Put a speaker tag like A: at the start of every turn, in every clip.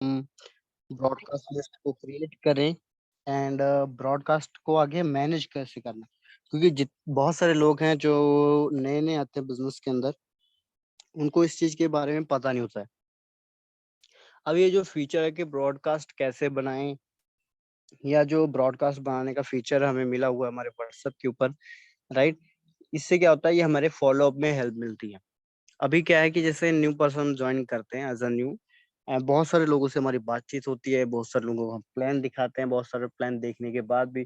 A: हम broadcast list को create करें एंड ब्रॉडकास्ट को आगे मैनेज कैसे करना, क्योंकि जित बहुत सारे लोग हैं जो नए नए आते हैं बिजनेस के अंदर, उनको इस चीज के बारे में पता नहीं होता है। अब ये जो फीचर है कि ब्रॉडकास्ट कैसे बनाएं, या जो ब्रॉडकास्ट बनाने का फीचर हमें मिला हुआ है हमारे व्हाट्सएप के ऊपर, राइट, इससे क्या होता है, ये हमारे फॉलो अप में हेल्प मिलती है। अभी क्या है कि जैसे न्यू पर्सन ज्वाइन करते हैं एज अ न्यू, बहुत सारे लोगों से हमारी बातचीत होती है, बहुत सारे लोगों को हम प्लान दिखाते हैं, बहुत सारे प्लान देखने के बाद भी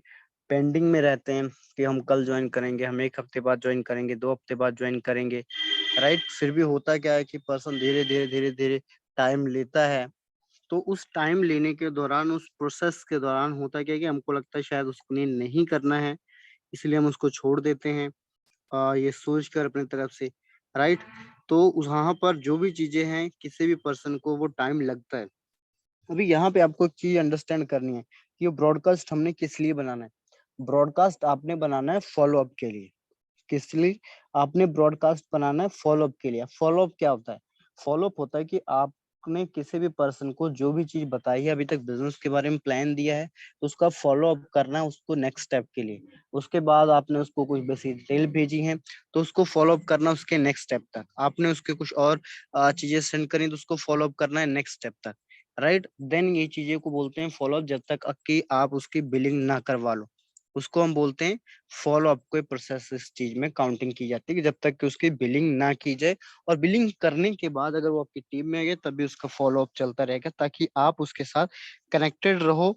A: पेंडिंग में रहते हैं कि हम कल ज्वाइन करेंगे, हम एक हफ्ते बाद ज्वाइन करेंगे, 2 हफ्ते बाद ज्वाइन करेंगे, राइट। फिर भी होता क्या है कि पर्सन धीरे धीरे धीरे धीरे टाइम लेता है। तो उस टाइम लेने के दौरान, उस प्रोसेस के दौरान होता क्या है कि हमको लगता है शायद उसको नहीं करना है, इसलिए हम उसको छोड़ देते हैं, ये सोच कर अपनी तरफ से, राइट। तो वहां पर जो भी चीजें हैं, किसी भी पर्सन को वो टाइम लगता है। अभी यहाँ पे आपको एक चीज अंडरस्टैंड करनी है कि ये ब्रॉडकास्ट हमने किस लिए बनाना है। ब्रॉडकास्ट आपने बनाना है फॉलो अप के लिए। किस लिए आपने ब्रॉडकास्ट बनाना है? फॉलो अप के लिए। फॉलो अप क्या होता है? फॉलो अप होता है कि आपने किसी भी पर्सन को जो भी चीज बताई है, अभी तक बिजनेस के बारे में प्लान दिया है, तो उसका फॉलो अप करना है उसको नेक्स्ट स्टेप के लिए। उसके बाद आपने उसको कुछ बेसिक डिटेल भेजी है, तो उसको फॉलो अप करना उसके नेक्स्ट स्टेप तक। आपने उसके कुछ और चीजें सेंड करी, तो उसको फॉलो अप करना है नेक्स्ट स्टेप तक, राइट। देन ये चीजें को बोलते हैं फॉलो अप, जब तक कि आप उसकी बिलिंग ना करवा लो, उसको हम बोलते हैं फॉलो अप। कोई प्रोसेस इस चीज में काउंटिंग की जाती है कि जब तक कि उसकी बिलिंग ना की जाए, और बिलिंग करने के बाद अगर वो आपकी टीम में आ गया, तभी उसका फॉलो अप चलता रहेगा, ताकि आप उसके साथ कनेक्टेड रहो,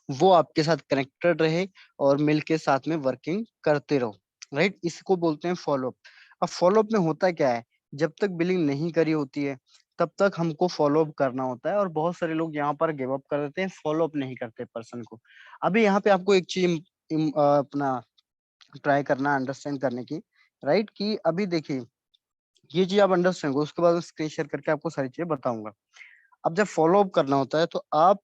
A: वो आपके साथ कनेक्टेड रहे, और मिल के साथ में वर्किंग करते रहो, राइट। इसको बोलते हैं फॉलो अप। अब फॉलो अप में होता क्या है, जब तक बिलिंग नहीं करी होती है, तब तक हमको फॉलो अप करना होता है, और बहुत सारे लोग यहाँ पर गिव अप कर देते हैं, फॉलो अप नहीं करते पर्सन को। अभी यहाँ पे आपको एक चीज अपना ट्राई करना अंडरस्टैंड करने की, राइट, कि अभी देखिए ये चीज आप अंडरस्टैंड करो, उसके बाद मैं स्क्रीन शेयर करके आपको सारी चीजें बताऊंगा। अब जब फॉलो अप करना होता है, तो आप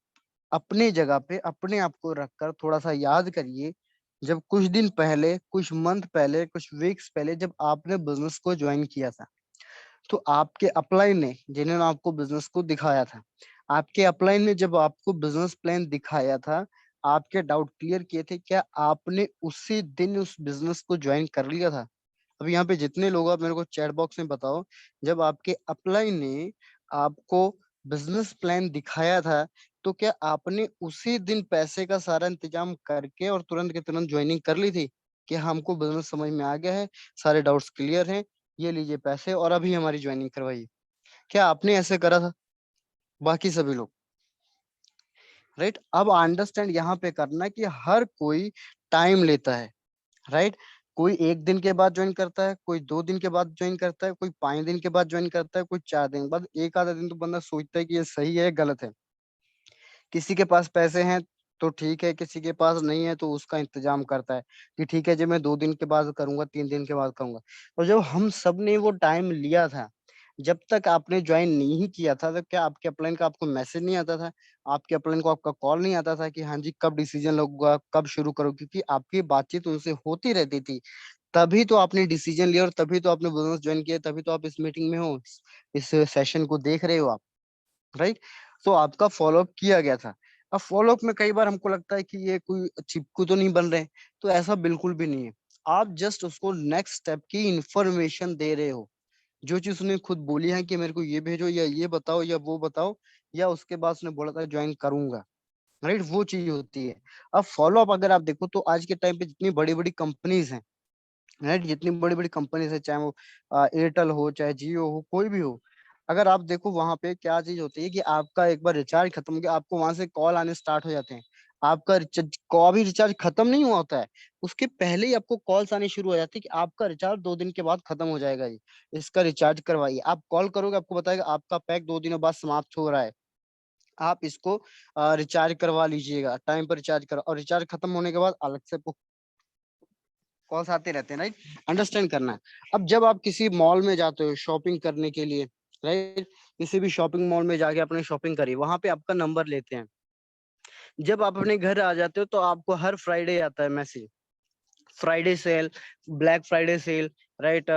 A: अपने जगह पे अपने आप को रखकर थोड़ा सा याद करिए, जब कुछ दिन पहले, कुछ मंथ पहले, कुछ वीक्स पहले जब आपने बिजनेस को ज्वाइन किया था, तो आपके अपलाइन ने, जिन्होंने आपको बिजनेस को दिखाया था, आपके अपलाइन ने जब आपको बिजनेस प्लान दिखाया था, आपके डाउट क्लियर किए थे, क्या आपने उसी दिन उस बिजनेस को ज्वाइन कर लिया था? अब यहाँ पे जितने लोग, आप मेरे को चैट बॉक्स में बताओ, जब आपके अपलाइन ने आपको बिजनेस प्लान दिखाया था, तो क्या आपने उसी दिन पैसे का सारा इंतजाम करके और तुरंत के तुरंत ज्वाइनिंग कर ली थी कि हमको बिजनेस समझ में आ गया है, सारे डाउट्स क्लियर हैं, ये लीजिए पैसे और अभी हमारी ज्वाइनिंग करवाइए? क्या आपने ऐसे करा था? बाकी सभी लोग, राइट। अब अंडरस्टैंड यहाँ पे करना कि हर कोई टाइम लेता है, राइट। कोई 1 दिन के बाद ज्वाइन करता है, कोई 2 दिन के बाद ज्वाइन करता है, कोई 5 दिन के बाद ज्वाइन करता है, कोई 4 दिन के बाद। एक आधा दिन तो बंदा सोचता है कि ये सही है गलत है। किसी के पास पैसे हैं तो ठीक है, किसी के पास नहीं है तो उसका इंतजाम करता है कि ठीक है जी, मैं 2 दिन के बाद करूंगा, 3 दिन के बाद करूंगा। और जब हम सब ने वो टाइम लिया था, जब तक आपने ज्वाइन नहीं किया था, तब क्या आपके अपलाइन का आपको मैसेज नहीं आता था? आपके अपलाइन को आपका कॉल नहीं आता था कि हाँ जी कब डिसीजन लगेगा, कब शुरू करो? क्योंकि आपकी बातचीत उनसे होती रहती थी, तभी तो आपने डिसीजन लिया, और तभी तो आपने बिजनेस ज्वाइन किया, तभी तो आप इस मीटिंग में हो, इस सेशन को देख रहे हो आप, राइट। तो आपका फॉलोअप किया गया था। अब फॉलोअप में कई बार हमको लगता है कि ये कोई चिपकू तो नहीं बन रहे, तो ऐसा बिल्कुल भी नहीं है। आप जस्ट उसको नेक्स्ट स्टेप की इंफॉर्मेशन दे रहे हो। जो चीज उसने खुद बोली है कि मेरे को ये भेजो, या ये बताओ, या वो बताओ, या उसके बाद उसने बोला था ज्वाइन करूंगा, राइट, वो चीज होती है। अब फॉलो अप अगर आप देखो, तो आज के टाइम पे जितनी बड़ी बड़ी कंपनीज हैं, राइट, जितनी बड़ी बड़ी कंपनीज है, चाहे वो एयरटेल हो, चाहे जियो हो, कोई भी हो, अगर आप देखो वहां पे क्या चीज होती है कि आपका एक बार रिचार्ज खत्म हो गया, आपको वहां से कॉल आने स्टार्ट हो जाते हैं। आपका रिचार्ज को अभी रिचार्ज खत्म नहीं हुआ होता है, उसके पहले ही आपको कॉल्स आने शुरू हो जाती है कि आपका रिचार्ज 2 दिन के बाद खत्म हो जाएगा, जी इसका रिचार्ज करवाइए। आप कॉल करोगे, आपको बताएगा आपका पैक 2 दिनों बाद समाप्त हो रहा है, आप इसको रिचार्ज करवा लीजिएगा, टाइम पर रिचार्ज करो। और रिचार्ज खत्म होने के बाद अलग से कॉल्स आते रहते हैं, राइट। अंडरस्टैंड करना है। अब जब आप किसी मॉल में जाते हो शॉपिंग करने के लिए, राइट, किसी भी शॉपिंग मॉल में जाके अपने शॉपिंग करिए, वहां पे आपका नंबर लेते हैं। जब आप अपने घर आ जाते हो, तो आपको हर फ्राइडे आता है message, Friday sale, black Friday sale, right,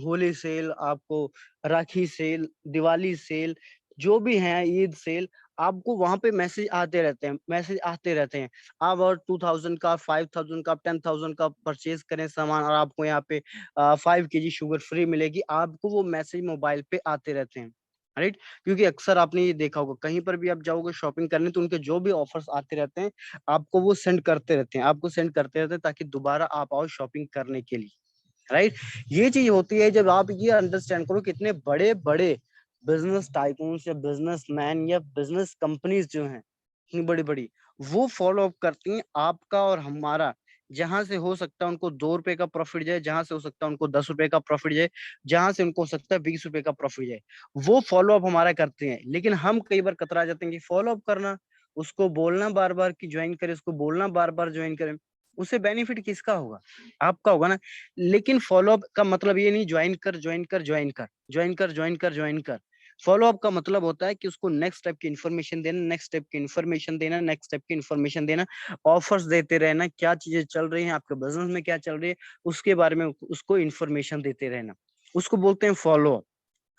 A: Holi sale, आपको राखी सेल, दिवाली सेल, जो भी है, ईद सेल, आपको वहां पे मैसेज आते रहते हैं, मैसेज आते रहते हैं। आप और 2000 का, 5000 का, 10,000 का परचेज करें सामान और आपको यहाँ पे 5 kg शुगर फ्री मिलेगी, आपको वो मैसेज मोबाइल पे आते रहते हैं, राइट। क्योंकि अक्सर आपने ये देखा होगा, कहीं पर भी आप जाओगे शॉपिंग करने तो उनके जो भी ऑफर्स आते रहते हैं, आपको वो सेंड करते रहते हैं, आपको सेंड करते रहते हैं ताकि दोबारा आप आओ शॉपिंग करने के लिए, राइट। ये चीज होती है जब आप ये अंडरस्टैंड करो, कितने बड़े बड़े बिजनेस टाइकून्स या बिजनेसमैन या बिजनेस कंपनीज जो हैं, इतनी बड़ी बड़ी, वो फॉलो अप करती हैं आपका और हमारा। जहां से हो सकता है उनको 2 रुपए का प्रॉफिट जाए, जहां से हो सकता है उनको 10 रुपए का प्रॉफिट जाए, जहां से उनको हो सकता है 20 रुपए का प्रॉफिट जाए, वो फॉलो अप हमारा करते हैं। लेकिन हम कई बार कतरा जाते हैं कि फॉलो अप करना, उसको बोलना बार बार कि ज्वाइन करें, उसको बोलना बार बार ज्वाइन करें, उससे बेनिफिट किसका होगा? आपका होगा ना। लेकिन फॉलोअप का मतलब ये नहीं ज्वाइन कर ज्वाइन कर ज्वाइन कर ज्वाइन कर ज्वाइन कर ज्वाइन कर। फॉलोअप का मतलब होता है कि उसको नेक्स्ट स्टेप की इन्फॉर्मेशन देना, नेक्स्ट स्टेप की इन्फॉर्मेशन देना, नेक्स्ट स्टेप की इन्फॉर्मेशन देना, ऑफर्स देते रहना, क्या चीजें चल रही हैं आपके बिजनेस में, क्या चल रही है उसके बारे में उसको इन्फॉर्मेशन देते रहना, उसको बोलते हैं फॉलोअप,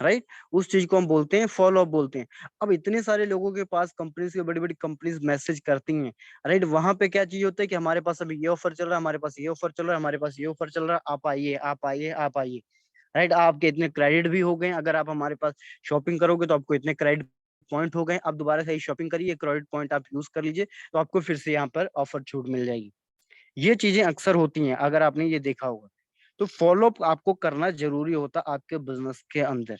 A: राइट। उस चीज को हम बोलते हैं फॉलो अप बोलते हैं। अब इतने सारे लोगों के पास कंपनीज के बड़ी बड़ी कंपनीज मैसेज करती हैं, राइट। वहां पे क्या चीज होता है कि हमारे पास अभी ये ऑफर चल रहा है, हमारे पास ये ऑफर चल रहा है, हमारे पास ये ऑफर चल रहा है, आप आइए आप आइए आप आइए, राइट। आपके इतने क्रेडिट भी हो गए, अगर आप हमारे पास शॉपिंग करोगे तो आपको इतने क्रेडिट पॉइंट हो गए, आप दोबारा से शॉपिंग करिए, क्रेडिट पॉइंट आप यूज कर लीजिए, तो आपको फिर से यहाँ पर ऑफर छूट मिल जाएगी। ये चीजें अक्सर होती हैं, अगर आपने ये देखा होगा। तो फॉलो अप आपको करना जरूरी होता है आपके बिजनेस के अंदर,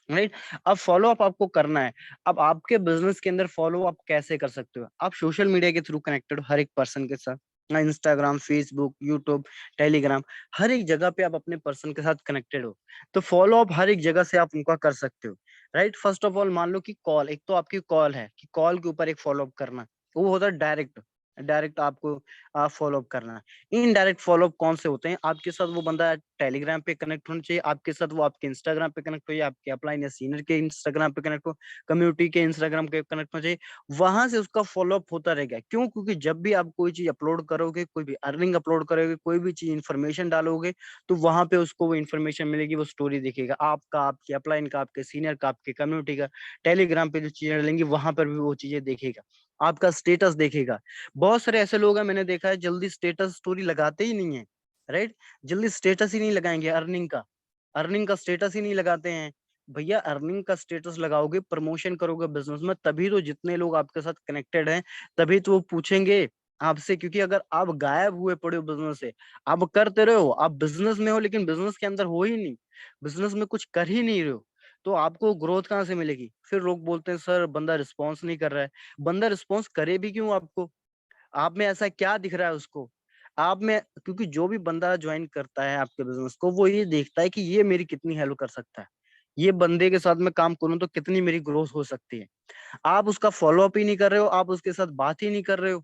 A: राइट। अब फॉलो अप आपको करना है। अब आपके बिजनेस के अंदर फॉलो अप कैसे कर सकते हो? आप सोशल मीडिया के थ्रू कनेक्टेड हो हर एक पर्सन के साथ, इंस्टाग्राम, फेसबुक, यूट्यूब, टेलीग्राम, हर एक जगह पे आप अपने पर्सन के साथ कनेक्टेड हो, तो फॉलो अप हर एक जगह से आप उनका कर सकते हो, राइट। फर्स्ट ऑफ ऑल मान लो कि कॉल, एक तो आपकी कॉल है कि कॉल के ऊपर एक फॉलो अप करना, वो होता है डायरेक्ट, डायरेक्ट आपको फॉलो अप करना। इनडायरेक्ट फॉलो अप कौन से होते हैं? आपके साथ वो बंदा टेलीग्राम पे कनेक्ट होना चाहिए, आपके साथ वो आपके इंस्टाग्राम पे कनेक्ट हो, या आपके अपलाइन या सीनियर के इंस्टाग्राम पे कनेक्ट हो, कम्युनिटी के इंस्टाग्राम पे कनेक्ट होना चाहिए। वहां से उसका फॉलो अप होता रहेगा। क्यों? क्योंकि जब भी आप कोई चीज अपलोड करोगे, कोई भी अर्निंग अपलोड करोगे, कोई भी चीज इन्फॉर्मेशन डालोगे, तो वहां पे उसको वो इन्फॉर्मेशन मिलेगी, वो स्टोरी देखेगा आपका, आपके अपलाइन का, आपके सीनियर का, आपके कम्युनिटी का। टेलीग्राम पे जो चीजें डालेंगी वहां पर भी वो चीजें देखेगा, आपका स्टेटस देखेगा। बहुत सारे ऐसे लोग हैं, मैंने देखा है, जल्दी स्टेटस स्टोरी लगाते ही नहीं है, राइट। जल्दी स्टेटस ही नहीं लगाएंगे अर्निंग का, अर्निंग का स्टेटस ही नहीं लगाते हैं। भैया अर्निंग का स्टेटस लगाओगे, प्रमोशन करोगे बिजनेस में, तभी तो जितने लोग आपके साथ कनेक्टेड हैं, तभी तो वो पूछेंगे आपसे। क्योंकि अगर आप गायब हुए पड़े हो बिजनेस से, आप करते रहे हो, आप बिजनेस में हो लेकिन बिजनेस के अंदर हो ही नहीं, बिजनेस में कुछ कर ही नहीं रहे हो, तो आपको ग्रोथ कहाँ से मिलेगी? फिर लोग बोलते हैं सर बंदा रिस्पॉन्स नहीं कर रहा है। बंदा रिस्पॉन्स करे भी क्यों? आपको, आप में ऐसा क्या दिख रहा है उसको? आप में, क्योंकि जो भी बंदा ज्वाइन करता है आपके बिजनेस को, वो ये देखता है कि ये मेरी कितनी हेल्प कर सकता है, ये बंदे के साथ मैं काम करूं तो कितनी मेरी ग्रोथ हो सकती है। आप उसका फॉलो अप ही नहीं कर रहे हो, आप उसके साथ बात ही नहीं कर रहे हो,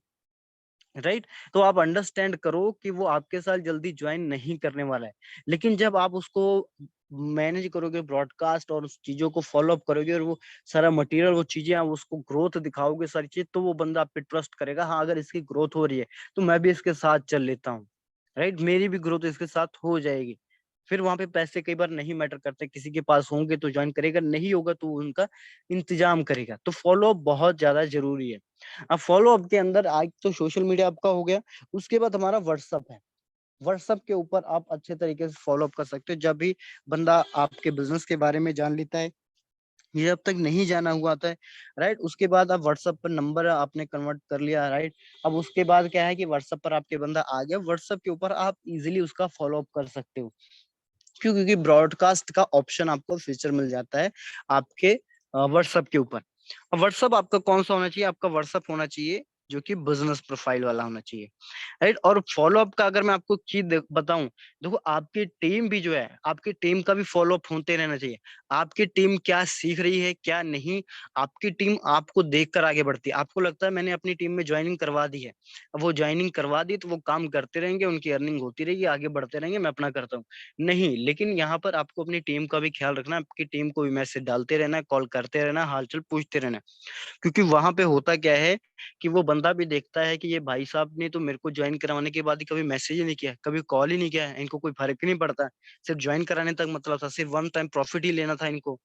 A: राइट। तो आप अंडरस्टैंड करो कि वो आपके साथ जल्दी ज्वाइन नहीं करने वाला है। लेकिन जब आप उसको मैनेज करोगे, ब्रॉडकास्ट और उस चीजों को फॉलो अप करोगे, और वो सारा मटेरियल, वो चीजें आप उसको ग्रोथ दिखाओगे, सारी चीज, तो वो बंदा आप पे ट्रस्ट करेगा। हाँ, अगर इसकी ग्रोथ हो रही है तो मैं भी इसके साथ चल लेता हूँ, राइट, मेरी भी ग्रोथ इसके साथ हो जाएगी। फिर वहां पे पैसे कई बार नहीं मैटर करते, किसी के पास होंगे तो ज्वाइन करेगा, नहीं होगा तो वो उनका इंतजाम करेगा। तो फॉलो अप बहुत ज्यादा जरूरी है। अब फॉलो अप के अंदर आज तो सोशल मीडिया आपका हो गया, उसके बाद हमारा व्हाट्सअप है। व्हाट्सएप के ऊपर आप अच्छे तरीके से फॉलो अप कर सकते हो। जब भी बंदा आपके बिजनेस के बारे में जान लेता है, ये जब तक नहीं जाना हुआ था, राइट, उसके बाद आप व्हाट्सएप पर नंबर आपने कन्वर्ट कर लिया, राइट। अब उसके बाद क्या है कि व्हाट्सएप पर आपके बंदा आ गया, व्हाट्सएप के ऊपर आप इजीली उसका फॉलो अप कर सकते हो। क्यों? क्योंकि ब्रॉडकास्ट का ऑप्शन आपको फीचर मिल जाता है आपके व्हाट्सएप के ऊपर। अब व्हाट्सएप आपका कौन सा होना चाहिए? आपका व्हाट्सएप होना चाहिए जो कि बिजनेस प्रोफाइल वाला होना चाहिए, राइट। और फॉलो अप का अगर मैं आपको चीज बताऊं, देखो आपकी टीम भी जो है, आपकी टीम का भी फॉलो अप होते रहना चाहिए। आपकी टीम क्या सीख रही है, क्या नहीं, आपकी टीम आपको देखकर आगे बढ़ती है। आपको लगता है मैंने अपनी टीम में ज्वाइनिंग करवा दी है, अब वो ज्वाइनिंग करवा दी तो वो काम करते रहेंगे, उनकी अर्निंग होती रहेगी, आगे बढ़ते रहेंगे, मैं अपना करता हूँ। नहीं, लेकिन यहाँ पर आपको अपनी टीम का भी ख्याल रखना है, आपकी टीम को भी मैसेज डालते रहना है, कॉल करते रहना है, हालचाल पूछते रहना है। क्योंकि वहां पे होता क्या है कि वो बंदा भी देखता है कि ये भाई साहब ने तो मेरे को ज्वाइन करवाने के बाद ही कभी मैसेज ही नहीं किया, कभी कॉल ही नहीं किया, इनको कोई फर्क ही नहीं पड़ता, सिर्फ ज्वाइन कराने तक मतलब था, सिर्फ वन टाइम प्रॉफिट ही लेना था इनको।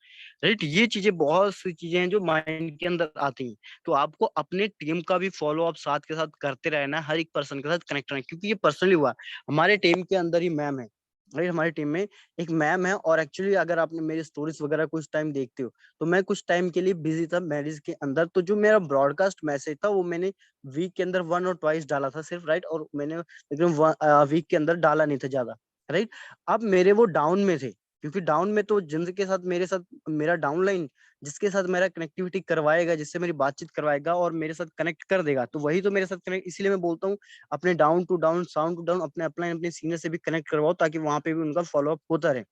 A: राइट, ये चीजें बहुत सी चीजें हैं जो माइंड के अंदर आती हैं। तो आपको अपने टीम का भी फॉलो अप साथ के साथ करते रहना है, हर एक पर्सन के साथ कनेक्ट रहना है, क्योंकि ये पर्सनली हुआ हमारे टीम के अंदर ही मैम है। राइट, हमारी टीम में एक मैम है, और एक्चुअली अगर आपने मेरी स्टोरीज वगैरह कुछ टाइम देखते हो तो मैं कुछ टाइम के लिए बिजी था मैरिज के अंदर, तो जो मेरा ब्रॉडकास्ट मैसेज था वो मैंने वीक के अंदर वन और ट्वाइस डाला था सिर्फ। राइट, और मैंने लेकिन वीक के अंदर डाला नहीं था ज्यादा। राइट, अब मेरे वो डाउन में थे, क्योंकि डाउन में तो जिनके साथ मेरे साथ मेरा डाउनलाइन, जिसके साथ मेरा कनेक्टिविटी करवाएगा, जिससे मेरी बातचीत करवाएगा और मेरे साथ कनेक्ट कर देगा, तो वही तो मेरे साथ कनेक्ट, इसलिए मैं बोलता हूँ अपने down to down, sound to down, अपने अपलाइन, अपने सीनियर से भी कनेक्ट करवाओ, ताकि वहां पे भी उनका फॉलोअप होता रहे।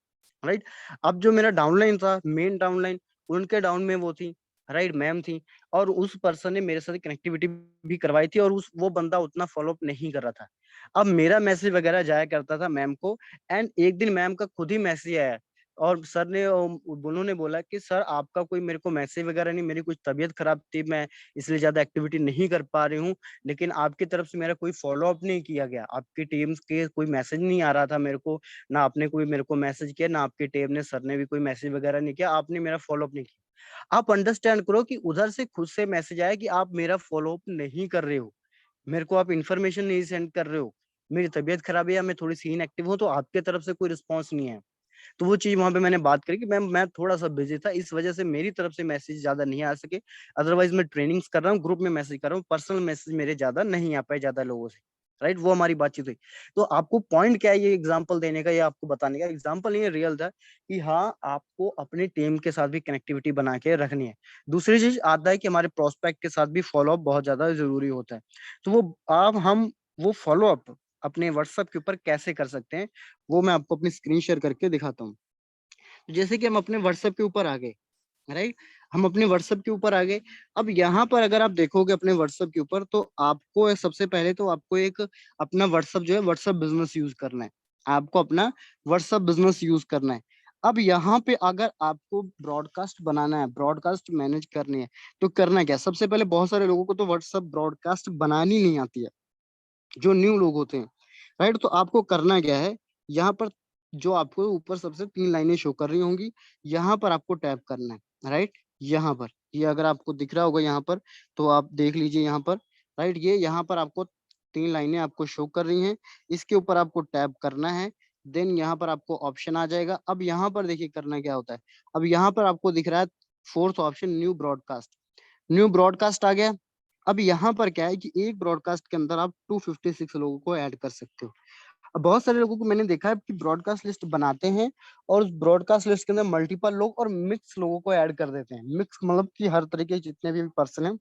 A: राइट, अब जो मेरा डाउनलाइन था, मेन डाउनलाइन, उनके डाउन में वो थी, राइट, मैम थी, और उस पर्सन ने मेरे साथ कनेक्टिविटी भी करवाई थी, और उस वो बंदा उतना फॉलोअप नहीं कर रहा था। अब मेरा मैसेज वगैरह जाया करता था मैम को, एंड एक दिन मैम का खुद ही मैसेज आया, और सर ने उन्होंने बोला कि सर आपका कोई मेरे को मैसेज वगैरह नहीं, मेरी कुछ तबीयत खराब थी, मैं इसलिए ज्यादा एक्टिविटी नहीं कर पा रही हूँ, लेकिन आपकी तरफ से मेरा कोई फॉलो अप नहीं किया गया, आपकी टीम के कोई मैसेज नहीं आ रहा था मेरे को, ना आपने कोई मेरे को मैसेज किया, ना आपकी टीम ने, सर ने भी कोई मैसेज वगैरह नहीं किया, आपने मेरा फॉलो अप नहीं किया। आप अंडरस्टैंड करो कि उधर से खुद से मैसेज आया कि आप मेरा फॉलो अप नहीं कर रहे हो, मेरे को आप इन्फॉर्मेशन नहीं सेंड कर रहे हो, मेरी तबीयत खराब है या मैं थोड़ी सी इनएक्टिव हूँ, तो आपके तरफ से कोई रिस्पॉन्स नहीं है। तो वो चीज वहां पे मैंने बात करी कि मैं थोड़ा सा बिजी था, इस वजह से मेरी तरफ से मैसेज ज्यादा नहीं आ सके, अदरवाइज मैं ट्रेनिंग्स कर रहा हूँ, ग्रुप में मैसेज कर रहा हूँ, पर्सनल मैसेज मेरे ज्यादा नहीं आ पाए ज्यादा लोगों से। राइट, वो हमारी बातचीत हुई। तो आपको पॉइंट क्या है ये एग्जांपल देने का, या आपको बताने का, एग्जांपल नहीं है, रियल था कि हाँ आपको अपनी टीम के साथ भी कनेक्टिविटी बना के रखनी है। दूसरी चीज आता है कि हमारे प्रोस्पेक्ट के साथ भी फॉलो अप बहुत ज्यादा जरूरी होता है। तो वो आप हम वो फॉलो अप अपने व्हाट्सएप के ऊपर कैसे कर सकते हैं, वो मैं आपको अपनी स्क्रीन शेयर करके दिखाता हूँ। जैसे कि हम अपने व्हाट्सएप के ऊपर आ गए, राइट, हम अपने व्हाट्सएप के ऊपर आ गए। अब यहाँ पर अगर आप देखोगे अपने व्हाट्सएप के ऊपर, तो आपको सबसे पहले तो आपको एक अपना व्हाट्सएप जो है व्हाट्सएप बिजनेस यूज करना है, आपको अपना व्हाट्सएप बिजनेस यूज करना है। अब यहाँ पे अगर आपको ब्रॉडकास्ट बनाना है, ब्रॉडकास्ट मैनेज करनी है, तो करना क्या, सबसे पहले बहुत सारे लोगों को तो व्हाट्सएप ब्रॉडकास्ट बनानी नहीं आती है, जो न्यू लोग होते हैं। राइट, तो आपको करना क्या है, यहाँ पर जो आपको ऊपर सबसे तीन लाइनें शो कर रही होंगी, यहाँ पर आपको टैप करना है। राइट, यहाँ पर ये अगर आपको दिख रहा होगा यहाँ पर, तो आप देख लीजिए यहाँ पर। राइट, ये यहाँ पर आपको तीन लाइनें आपको शो कर रही हैं, इसके ऊपर आपको टैप करना है। देन यहाँ पर आपको ऑप्शन आ जाएगा। अब यहाँ पर देखिए करना क्या होता है, अब यहाँ पर आपको दिख रहा है fourth option, new broadcast. New broadcast आ गया। अब यहाँ पर क्या है कि एक ब्रॉडकास्ट के अंदर आप 256 लोगों को ऐड कर सकते हो। अब बहुत सारे लोगों को मैंने देखा है कि ब्रॉडकास्ट लिस्ट बनाते हैं, और उस ब्रॉडकास्ट लिस्ट के अंदर मल्टीपल लोग और मिक्स लोगों को ऐड कर देते हैं। मिक्स मतलब कि हर तरीके के जितने भी पर्सन हैं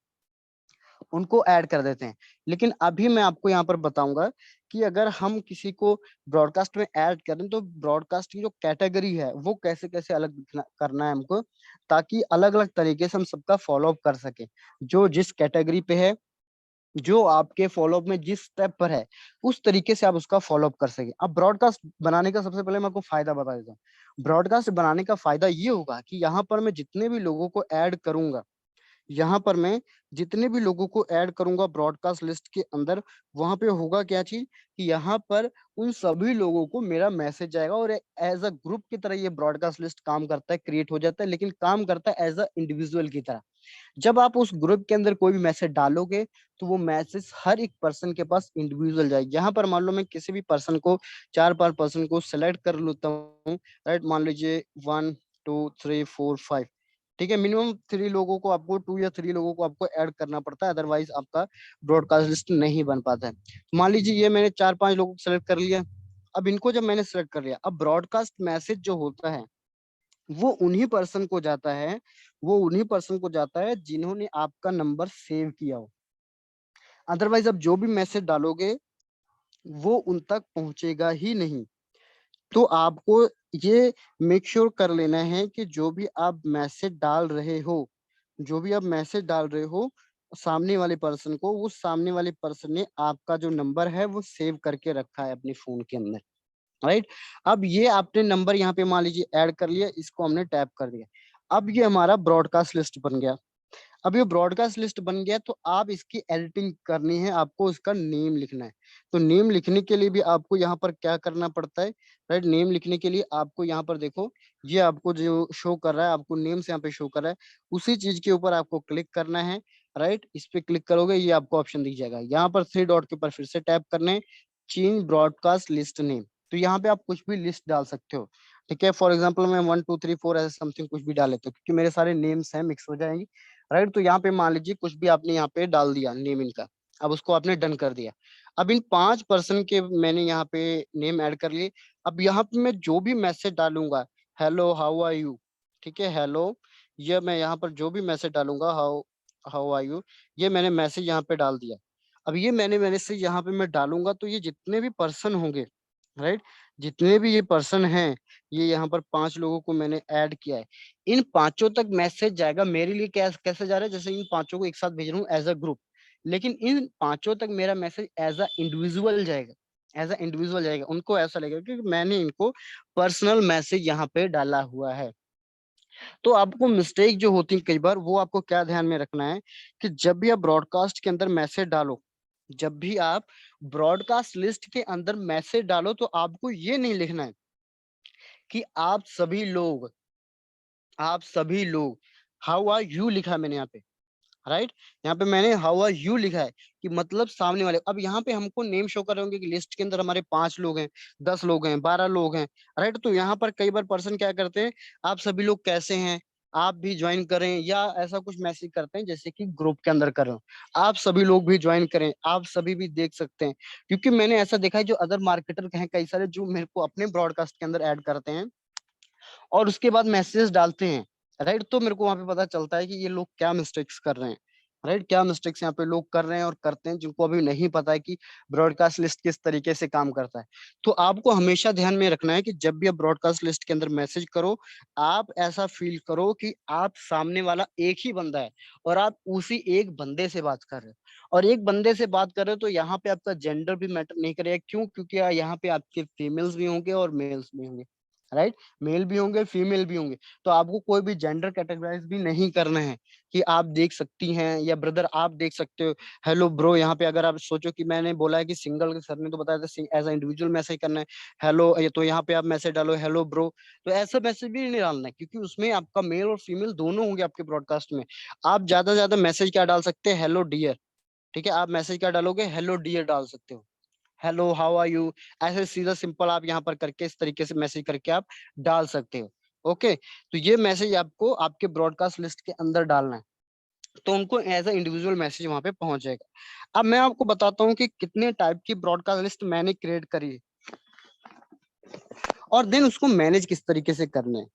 A: उनको ऐड कर देते हैं। लेकिन अभी मैं आपको यहाँ पर बताऊंगा कि अगर हम किसी को ब्रॉडकास्ट में ऐड करें, तो ब्रॉडकास्ट की जो कैटेगरी है वो कैसे कैसे अलग करना है हमको, ताकि अलग अलग तरीके से हम सबका फॉलो अप कर सके, जो जिस कैटेगरी पे है, जो आपके फॉलोअप में जिस स्टेप पर है, उस तरीके से आप उसका फॉलोअप कर सके। अब ब्रॉडकास्ट बनाने का सबसे पहले मैं आपको फायदा बता देता हूँ। ब्रॉडकास्ट बनाने का फायदा ये होगा कि यहाँ पर मैं जितने भी लोगों को ऐड करूंगा, यहाँ पर मैं जितने भी लोगों को ऐड करूंगा ब्रॉडकास्ट लिस्ट के अंदर, वहां पे होगा क्या चीज कि यहाँ पर उन सभी लोगों को मेरा मैसेज जाएगा, और एज अ ग्रुप की तरह ये ब्रॉडकास्ट लिस्ट काम करता है, क्रिएट हो जाता है, लेकिन काम करता है एज अ इंडिविजुअल की तरह। जब आप उस ग्रुप के अंदर कोई भी मैसेज डालोगे, तो वो मैसेज हर एक पर्सन के पास इंडिविजुअल जाएगी। यहाँ पर मान लो मैं किसी भी पर्सन को, चार पांच पर्सन को सेलेक्ट कर लेता हूँ। राइट, मान लीजिए 1 2 3 4 5, ठीक है, मिनिमम 3 लोगों को आपको, 2 या 3 लोगों को आपको ऐड करना पड़ता है, अदरवाइज आपका ब्रॉडकास्ट लिस्ट नहीं बन पाता है। मान लीजिए ये मैंने 4 5 लोगों को सेलेक्ट कर लिया। अब इनको जब मैंने सेलेक्ट कर लिया, अब ब्रॉडकास्ट मैसेज जो होता है वो उन्हीं पर्सन को जाता है, वो उन्हीं पर्सन को जाता है जिन्होंने आपका नंबर सेव किया हो। अदरवाइज अब जो भी मैसेज डालोगे वो उन तक पहुंचेगा ही नहीं। तो आपको ये मेक श्योर कर लेना है कि जो भी आप मैसेज डाल रहे हो, जो भी आप मैसेज डाल रहे हो सामने वाले पर्सन को, वो सामने वाले पर्सन ने आपका जो नंबर है वो सेव करके रखा है अपने फोन के अंदर। राइट, अब ये आपने नंबर यहाँ पे मान लीजिए ऐड कर लिया, इसको हमने टैप कर दिया। अब ये हमारा ब्रॉडकास्ट लिस्ट बन गया। अब ये ब्रॉडकास्ट लिस्ट बन गया तो आप इसकी एडिटिंग करनी है, आपको उसका नेम लिखना है। तो नेम लिखने के लिए भी आपको यहाँ पर क्या करना पड़ता है, राइट। नेम लिखने के लिए आपको यहाँ पर देखो, ये आपको जो शो कर रहा है, आपको नेम्स यहाँ पे शो कर रहा है, उसी चीज के ऊपर आपको क्लिक करना है, राइट। इस पे क्लिक करोगे, ये आपको ऑप्शन दिख जाएगा। यहाँ पर 3 डॉट के ऊपर फिर से टैप करना है, चेंज ब्रॉडकास्ट लिस्ट नेम। तो यहाँ पे आप कुछ भी लिस्ट डाल सकते हो, ठीक है। फॉर एग्जाम्पल मैं 1 2 3 4 ऐसे समथिंग कुछ भी डाल लेता हूँ, क्योंकि मेरे सारे नेम्स हैं, मिक्स हो जाएंगी, राइट। तो यहाँ पे मान लीजिए कुछ भी आपने यहाँ पे डाल दिया नेम इनका, अब उसको आपने डन कर दिया। अब इन 5 पर्सन के मैंने यहाँ पे नेम ऐड कर लिए। अब यहाँ पे मैं जो भी मैसेज डालूंगा, हेलो हाउ आर यू, ठीक है, हेलो, ये मैं यहाँ पर जो भी मैसेज डालूंगा, हाउ हाउ आर यू, ये मैंने मैसेज यहाँ पे डाल दिया। अब ये मैंने मैसेज यहाँ पे मैं डालूंगा, तो ये जितने भी पर्सन होंगे, राइट, जितने भी ये पर्सन हैं, ये यहाँ पर 5 लोगों को मैंने ऐड किया है, इन पांचों तक मैसेज जाएगा मेरे लिए। कैसे जा रहा है, जैसे इन पांचों को एक साथ भेज रहा हूँ एज अ ग्रुप, लेकिन इन पांचों तक मेरा मैसेज एज अ इंडिविजुअल जाएगा, एज अ इंडिविजुअल जाएगा। उनको ऐसा लगेगा कि मैंने इनको पर्सनल मैसेज यहाँ पे डाला हुआ है। तो आपको मिस्टेक जो होती है कई बार, वो आपको क्या ध्यान में रखना है कि जब भी आप ब्रॉडकास्ट के अंदर मैसेज डालो, जब भी आप ब्रॉडकास्ट लिस्ट के अंदर मैसेज डालो, तो आपको ये नहीं लिखना है कि आप सभी लोग हाउ आर यू लिखा है मैंने यहाँ पे, राइट। यहाँ पे मैंने हाउ आर यू लिखा है कि मतलब सामने वाले। अब यहाँ पे हमको नेम शो कर रहे होंगे कि लिस्ट के अंदर हमारे 5 लोग हैं, 10 लोग हैं, 12 लोग हैं, राइट। तो यहाँ पर कई बार पर्सन क्या करते हैं, आप सभी लोग कैसे हैं, आप भी ज्वाइन करें, या ऐसा कुछ मैसेज करते हैं जैसे कि ग्रुप के अंदर कर रहे हो, आप सभी लोग भी ज्वाइन करें, आप सभी भी देख सकते हैं। क्योंकि मैंने ऐसा देखा है, जो अदर मार्केटर हैं कई सारे, जो मेरे को अपने ब्रॉडकास्ट के अंदर ऐड करते हैं और उसके बाद मैसेज डालते हैं, राइट। तो मेरे को वहां पे पता चलता है कि ये लोग क्या मिस्टेक्स कर रहे हैं, राइट, क्या मिस्टेक्स यहाँ पे लोग कर रहे हैं और करते हैं, जिनको अभी नहीं पता है कि ब्रॉडकास्ट लिस्ट किस तरीके से काम करता है। तो आपको हमेशा ध्यान में रखना है कि जब भी आप ब्रॉडकास्ट लिस्ट के अंदर मैसेज करो, आप ऐसा फील करो कि आप सामने वाला एक ही बंदा है और आप उसी एक बंदे से बात कर रहे हो। और एक बंदे से बात कर रहे हो तो यहाँ पे आपका जेंडर भी मैटर नहीं करेगा। क्यों? क्योंकि यहाँ पे आपके फीमेल्स भी होंगे और मेल्स भी होंगे, राइट। मेल भी होंगे, फीमेल भी होंगे। तो आपको कोई भी जेंडर कैटेगराइज भी नहीं करना है कि आप देख सकती हैं या ब्रदर आप देख सकते हो, हेलो ब्रो। यहाँ पे अगर आप सोचो कि मैंने बोला है कि सिंगल, के सर ने तो बताया था एज अ इंडिविजुअल मैसेज करना है, हेलो, ये तो यहाँ पे आप मैसेज डालो हेलो ब्रो। तो ऐसा मैसेज भी नहीं डालना है, क्योंकि उसमें आपका मेल और फीमेल दोनों होंगे आपके ब्रॉडकास्ट में। आप ज्यादा से ज्यादा मैसेज क्या डाल सकते हैं, हेलो डियर, ठीक है। आप मैसेज क्या डालोगे, हेलो डियर डाल सकते हो, हेलो हाउ आर यू, ऐसे सीधा सिंपल आप यहाँ पर करके इस तरीके से मैसेज करके आप डाल सकते हो। ओके, तो ये मैसेज आपको आपके ब्रॉडकास्ट लिस्ट के अंदर डालना है, तो उनको एज अ इंडिविजुअल मैसेज वहां पे पहुंच जाएगा। अब मैं आपको बताता हूँ कि कितने टाइप की ब्रॉडकास्ट लिस्ट मैंने क्रिएट करी है और देन उसको मैनेज किस तरीके से करना है,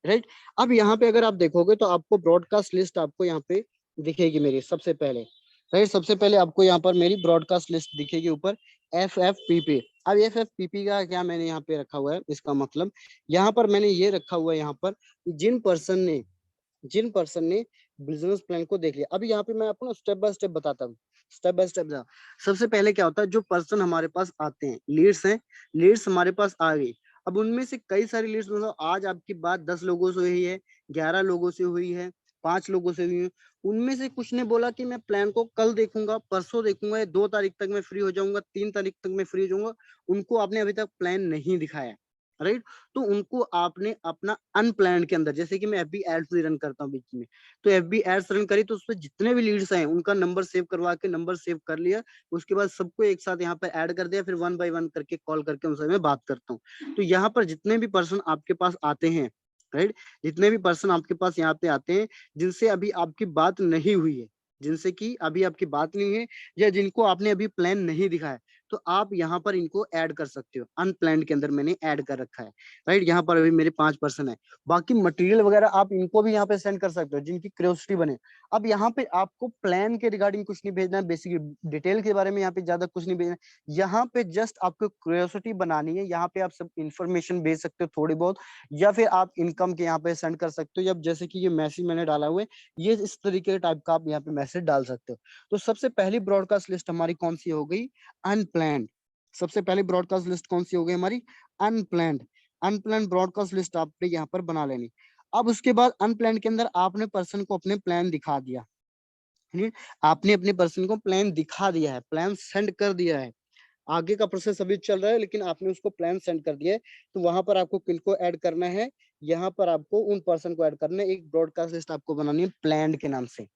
A: राइट। अब यहाँ पे अगर आप देखोगे तो आपको ब्रॉडकास्ट लिस्ट आपको यहाँ पे दिखेगी मेरी सबसे पहले, राइट। सबसे पहले आपको यहाँ पर मेरी ब्रॉडकास्ट लिस्ट दिखेगी ऊपर, FFPP। अब FFPP का क्या मैंने यहाँ पे रखा हुआ है, इसका मतलब यहाँ पर मैंने ये रखा हुआ है यहाँ पर, जिन पर्सन ने बिजनेस प्लान को देख लिया। अभी यहाँ पे मैं आपको ना स्टेप बाय स्टेप बताता हूँ, स्टेप बाय स्टेप। सबसे पहले क्या होता है, जो पर्सन हमारे पास आते हैं, लीड्स हैं, लीड्स हमारे पास आ गई। अब उनमें से कई सारी लीड्स, मतलब आज आपकी बात 10 लोगों से हुई है, 11 लोगों से हुई है, 5 लोगों से हुई है। उनमें से कुछ ने बोला कि मैं प्लान को कल देखूंगा, परसों देखूंगा, या 2 तारीख तक मैं फ्री हो जाऊंगा, 3 तारीख तक मैं फ्री हो जाऊंगा। उनको आपने अभी तक प्लान नहीं दिखाया, राइट। तो उनको आपने अपना अनप्लान के अंदर, जैसे कि मैं FB एड्स भी रन करता हूँ बीच में, तो FB एड्स रन करी तो उसमें जितने भी लीड्स हैं उनका नंबर सेव करवा के, नंबर सेव कर लिया, उसके बाद सबको एक साथ यहाँ पर ऐड कर दिया, फिर 1 बाय 1 करके कॉल करके उनसे मैं बात करता हूँ। तो यहाँ पर जितने भी पर्सन आपके पास आते हैं, राइट, जितने भी पर्सन आपके पास यहाँ पे आते हैं, जिनसे अभी आपकी बात नहीं हुई है, जिनसे कि अभी आपकी बात नहीं है, या जिनको आपने अभी प्लान नहीं दिखाया, तो आप यहाँ पर इनको ऐड कर सकते हो। अनप्लान्ड के अंदर मैंने ऐड कर रखा है, राइट। यहाँ पर अभी मेरे 5 पर्सन है। बाकी मटेरियल वगैरह आप इनको भी यहाँ पे सेंड कर सकते हो, जिनकी क्यूरियोसिटी बने। अब यहाँ पे आपको प्लान के रिगार्डिंग कुछ नहीं भेजना है, बेसिक डिटेल के बारे में यहाँ पे ज्यादा कुछ नहीं भेजना है। यहाँ पे जस्ट आपको क्यूरियोसिटी बनानी है। यहाँ पे आप सब इंफॉर्मेशन भेज सकते हो थोड़ी बहुत, या फिर आप इनकम के यहाँ पे सेंड कर सकते हो। जब जैसे कि ये मैसेज मैंने डाला हुआ है, ये इस तरीके के टाइप का आप यहाँ पे मैसेज डाल सकते हो। तो सबसे पहली ब्रॉडकास्ट लिस्ट हमारी कौन सी हो गई, अनप्लान्ड। सबसे पहले ब्रॉडकास्ट लिस्ट कौन सी हो गई हमारी, अनप्लान्ड। अनप्लान्ड ब्रॉडकास्ट लिस्ट आपने यहाँ पर बना लेनी। अब उसके बाद अनप्लान के अंदर आपने पर्सन को अपने प्लान दिखा दिया, आपने अपने पर्सन को प्लान दिखा दिया है, प्लान सेंड कर दिया है, आगे का प्रोसेस अभी चल रहा है लेकिन आपने उसको प्लान सेंड कर दिया है। तो वहां पर आपको किनको ऐड करना है, यहाँ पर आपको उन पर्सन को ऐड करना है। एक ब्रॉडकास्ट लिस्ट आपको बनानी है प्लान के नाम से,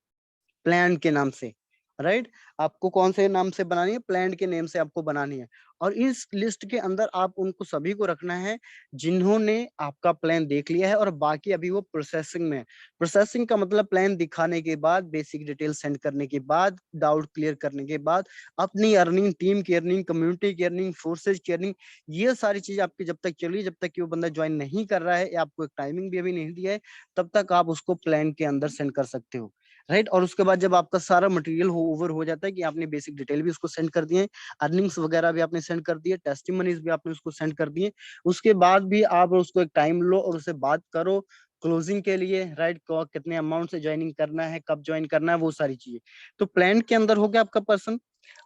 A: प्लान के नाम से, राइट। आपको कौन से नाम से बनानी है, प्लान के नेम से आपको बनानी है। और इस लिस्ट के अंदर आप उनको सभी को रखना है जिन्होंने आपका प्लान देख लिया है और बाकी अभी वो प्रोसेसिंग में है। प्रोसेसिंग का मतलब प्लान दिखाने के बाद, बेसिक डिटेल सेंड करने के बाद, डाउट क्लियर करने के बाद, अपनी अर्निंग, टीम की अर्निंग, कम्युनिटी की अर्निंग, फोर्सेज की अर्निंग, ये सारी चीज आपकी जब तक चल रही है, जब तक कि वो बंदा ज्वाइन नहीं कर रहा है या आपको एक टाइमिंग भी अभी नहीं दिया है, तब तक आप उसको प्लान के अंदर सेंड कर सकते हो, राइट। और उसके बाद जब आपका सारा मटेरियल ओवर हो जाता है कि आपने बेसिक डिटेल भी उसको सेंड कर दिए, अर्निंग्स वगैरह भी आपने सेंड कर दिए, टेस्टिमनीज भी आपने उसको सेंड कर दिए, उसके बाद भी आप उसको एक टाइम लो और उससे बात करो क्लोजिंग के लिए, राइट। कितने अमाउंट से ज्वाइनिंग करना है, कब ज्वाइन करना है, वो सारी चीजें। तो प्लान के अंदर हो गया आपका पर्सन।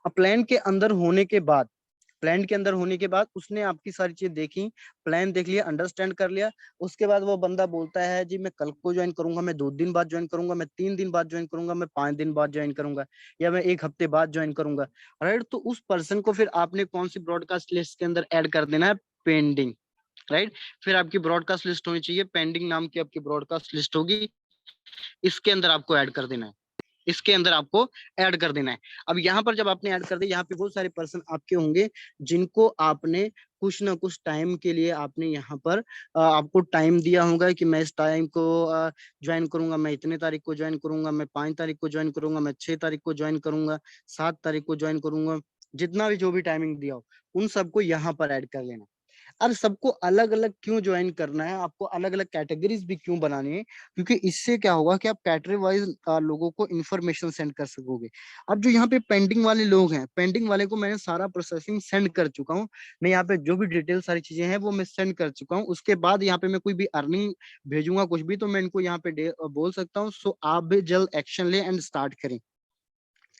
A: अब प्लान के अंदर होने के बाद, प्लान के अंदर होने के बाद उसने आपकी सारी चीज देखी, प्लान देख लिया, अंडरस्टैंड कर लिया। उसके बाद वो बंदा बोलता है जी मैं कल को ज्वाइन करूंगा, मैं 2 दिन बाद ज्वाइन करूंगा, मैं 3 दिन बाद ज्वाइन करूंगा, मैं 5 दिन बाद ज्वाइन करूंगा, या मैं 1 हफ्ते बाद ज्वाइन करूंगा, राइट। तो उस पर्सन को फिर आपने कौन सी ब्रॉडकास्ट लिस्ट के अंदर ऐड कर देना है, पेंडिंग, राइट। फिर आपकी ब्रॉडकास्ट लिस्ट होनी चाहिए, पेंडिंग नाम की आपकी ब्रॉडकास्ट लिस्ट होगी, इसके अंदर आपको ऐड कर देना है, इसके अंदर आपको ऐड कर देना है। अब यहाँ पर जब आपने ऐड कर दिया, यहाँ पे बहुत सारे पर्सन आपके होंगे जिनको आपने कुछ ना कुछ टाइम के लिए आपने यहाँ पर आपको टाइम दिया होगा कि मैं इस टाइम को ज्वाइन करूंगा, मैं इतने तारीख को ज्वाइन करूंगा, मैं 5 तारीख को ज्वाइन करूंगा, मैं 6 तारीख को ज्वाइन करूंगा, 7 तारीख को ज्वाइन करूंगा, जितना भी जो भी टाइमिंग दिया हो उन सबको यहाँ पर ऐड कर लेना। अब सबको अलग अलग क्यों ज्वाइन करना है, आपको अलग अलग कैटेगरीज भी क्यों बनानी है, क्योंकि इससे क्या होगा कि आप कैटेगरी वाइज लोगों को इन्फॉर्मेशन सेंड कर सकोगे। अब जो यहाँ पे पेंडिंग वाले लोग हैं, पेंडिंग वाले को मैंने सारा प्रोसेसिंग सेंड कर चुका हूँ, मैं यहाँ पे जो भी डिटेल सारी चीजें हैं वो मैं सेंड कर चुका हूँ। उसके बाद यहाँ पे मैं कोई भी अर्निंग भेजूंगा कुछ भी, तो मैं इनको यहाँ पे बोल सकता हूँ सो आप भी जल्द एक्शन ले एंड स्टार्ट करें,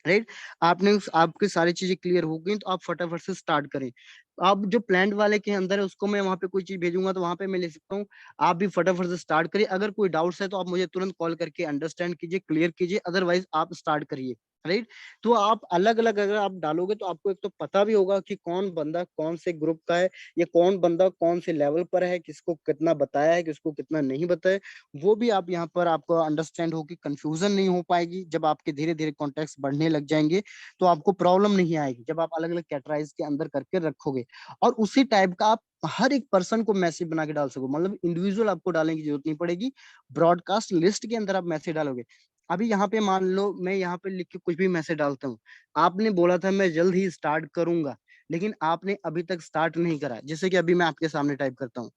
A: राइट। आपने आपकी सारी चीजें क्लियर हो गई तो आप फटाफट से स्टार्ट करें। आप जो प्लांट वाले के अंदर है उसको मैं वहां पे कोई चीज भेजूंगा तो वहां पे मैं ले सकता हूँ, आप भी फटाफट से स्टार्ट करिए। अगर कोई डाउट्स है तो आप मुझे तुरंत कॉल करके अंडरस्टैंड कीजिए, क्लियर कीजिए, अदरवाइज आप स्टार्ट करिए, राइट। तो आप अलग अलग अगर आप डालोगे तो आपको एक तो पता भी होगा कि कौन बंदा कौन से ग्रुप का है, या कौन बंदा कौन से लेवल पर है, किसको कितना बताया है, किसको कितना नहीं बताया, वो भी आप यहाँ पर आपको अंडरस्टैंड होगी, कंफ्यूजन नहीं हो पाएगी। जब आपके धीरे धीरे कॉन्टेक्ट बढ़ने लग जाएंगे तो आपको प्रॉब्लम नहीं आएगी, जब आप अलग अलग कैटेगराइज के अंदर करके रखोगे। और उसी टाइप का आप हर एक पर्सन को मैसेज बना के डाल सको, मतलब इंडिविजुअल आपको डालने की जरूरत नहीं पड़ेगी, ब्रॉडकास्ट लिस्ट के अंदर आप मैसेज डालोगे। अभी यहाँ पे मान लो मैं यहाँ पे लिख के कुछ भी मैसेज डालता हूँ, आपने बोला था मैं जल्द ही स्टार्ट करूंगा, लेकिन आपने अभी तक स्टार्ट नहीं करा। जैसे कि अभी मैं आपके सामने टाइप करता हूँ,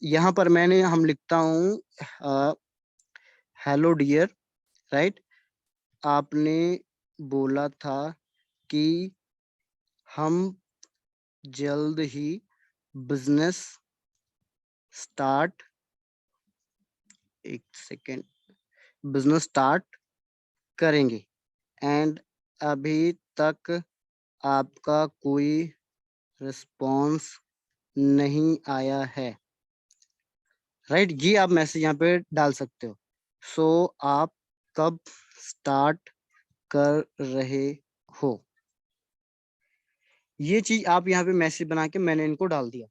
A: यहाँ पर हम लिखता हूँ हेलो डियर, राइट। आपने बोला था कि हम जल्द ही बिजनेस स्टार्ट, एक सेकेंड, बिजनेस स्टार्ट करेंगे एंड अभी तक आपका कोई रिस्पॉन्स नहीं आया है, राइट। ये आप मैसेज यहाँ पे डाल सकते हो। सो आप कब स्टार्ट कर रहे हो, ये चीज आप यहाँ पे मैसेज बना के मैंने इनको डाल दिया,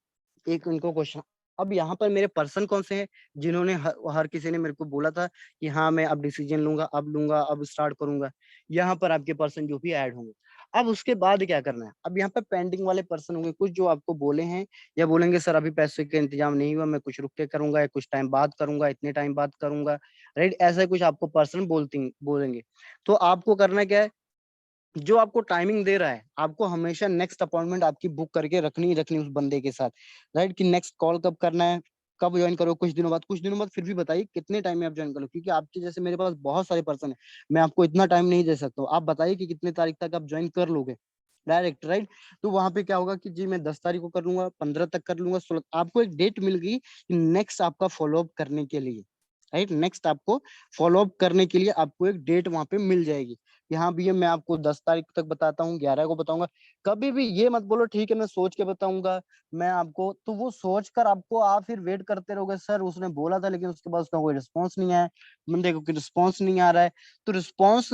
A: एक इनको क्वेश्चन। अब यहाँ पर मेरे पर्सन कौन से हैं, जिन्होंने हर किसी ने मेरे को बोला था कि हाँ मैं अब डिसीजन लूंगा, अब स्टार्ट करूंगा, यहाँ पर आपके पर्सन जो भी ऐड होंगे। अब उसके बाद क्या करना है, अब यहाँ पे पेंडिंग वाले पर्सन होंगे कुछ जो आपको बोले हैं या बोलेंगे सर अभी पैसे का इंतजाम नहीं हुआ, मैं कुछ रुक के करूंगा या कुछ टाइम बाद करूंगा, इतने टाइम बाद करूंगा, राइट। ऐसा कुछ आपको पर्सन बोलेंगे। तो आपको करना क्या है, जो आपको टाइमिंग दे रहा है आपको हमेशा नेक्स्ट अपॉइंटमेंट आपकी बुक करके रखनी ही रखनी उस बंदे के साथ, राइट। कि नेक्स्ट कॉल कब करना है, कब ज्वाइन करो, कुछ दिनों बाद फिर भी बताइए कितने टाइम में आप ज्वाइन करो, क्योंकि आपके जैसे मेरे पास बहुत सारे पर्सन है, मैं आपको इतना टाइम नहीं दे सकता हूँ। आप बताइए कि कितने तारीख तक आप ज्वाइन कर लोगे डायरेक्ट, राइट। तो वहां पे क्या होगा कि जी मैं 10 तारीख को कर लूंगा, 15 तक कर लूंगा, 16, आपको एक डेट मिल गई नेक्स्ट आपका फॉलोअप करने के लिए, राइट। नेक्स्ट आपको फॉलोअप करने के लिए आपको एक डेट वहां पे मिल जाएगी। यहाँ भी है, मैं आपको 10 तारीख तक बताता हूँ, 11 को बताऊंगा। कभी भी ये मत बोलो ठीक है मैं सोच के बताऊंगा मैं आपको, तो वो सोच कर आपको आप फिर वेट करते रहोगे, सर उसने बोला था लेकिन उसके बाद उसका कोई रिस्पॉन्स नहीं आया, बंदे को रिस्पॉन्स नहीं आ रहा है। तो रिस्पॉन्स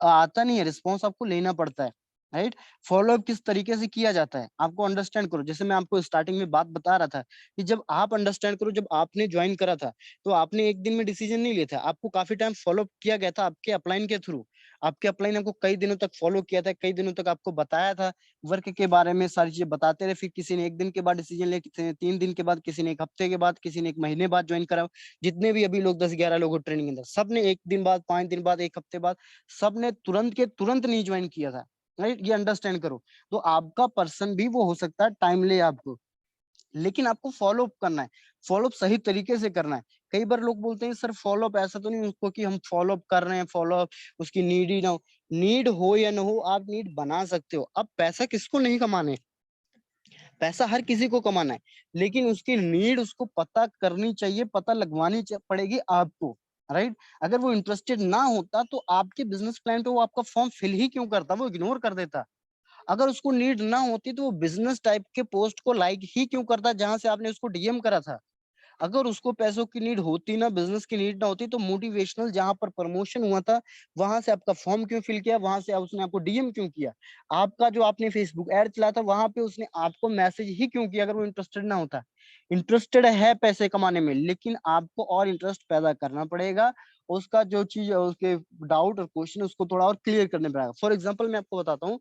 A: आता नहीं है, रिस्पॉन्स आपको लेना पड़ता है, राइट। फॉलोअप किस तरीके से किया जाता है आपको अंडरस्टैंड करो। जैसे मैं आपको स्टार्टिंग में बात बता रहा था कि जब आप अंडरस्टैंड करो, जब आपने ज्वाइन करा था तो आपने एक दिन में डिसीजन नहीं लिया था, आपको काफी टाइम फॉलो किया गया था आपके अपलाइन के थ्रू। आपके अपलाइन आपको कई दिनों तक फॉलो किया था, कई दिनों तक आपको बताया था वर्क के बारे में, सारी चीजें बताते रहे। फिर किसी ने एक दिन के बाद डिसीजन लिया, किसी ने 3 दिन के बाद, किसी ने एक हफ्ते के बाद, किसी ने एक महीने बाद ज्वाइन करा। जितने भी अभी लोग 10-11 लोग ट्रेनिंग के अंदर, सब ने 1 दिन बाद, 5 दिन बाद, एक हफ्ते बाद, सब ने तुरंत के तुरंत नहीं ज्वाइन किया था, राइट। ये अंडरस्टैंड करो। तो आपका पर्सन भी वो हो सकता है टाइम ले आपको, लेकिन आपको फॉलो अप करना है, फॉलो अप सही तरीके से करना है। कई बार लोग बोलते हैं सर फॉलो अप ऐसा तो नहीं उसको कि हम फॉलो अप कर रहे हैं, फॉलो अप उसकी नीड ही ना हो। नीड हो या ना हो, आप नीड बना सकते हो। अब पैसा किसको नहीं कमाने, पैसा हर किसी को कमाना है, लेकिन उसकी नीड उसको पता करनी चाहिए, पता लगवानी पड़ेगी आपको, राइट। अगर वो इंटरेस्टेड ना होता तो आपके बिजनेस प्लान पे वो आपका फॉर्म फिल ही क्यों करता, वो इग्नोर कर देता। अगर उसको नीड ना होती तो वो बिजनेस टाइप के पोस्ट को लाइक ही क्यों करता जहां से आपने उसको डीएम करा था। अगर उसको पैसों की नीड होती ना, बिजनेस की नीड ना होती, तो मोटिवेशनल जहां पर प्रमोशन हुआ था वहां से आपका फॉर्म क्यों फिल किया, वहां से उसने आपको डीएम क्यों किया। आपका जो आपने फेसबुक ऐड चलाया था वहां पे उसने आपको मैसेज ही क्यों किया, अगर वो इंटरेस्टेड ना होता। इंटरेस्टेड है पैसे कमाने में, लेकिन आपको और इंटरेस्ट पैदा करना पड़ेगा। उसका जो चीज है, उसके डाउट और क्वेश्चन उसको थोड़ा और क्लियर करने पड़ेगा। फॉर एग्जाम्पल मैं आपको बताता हूँ,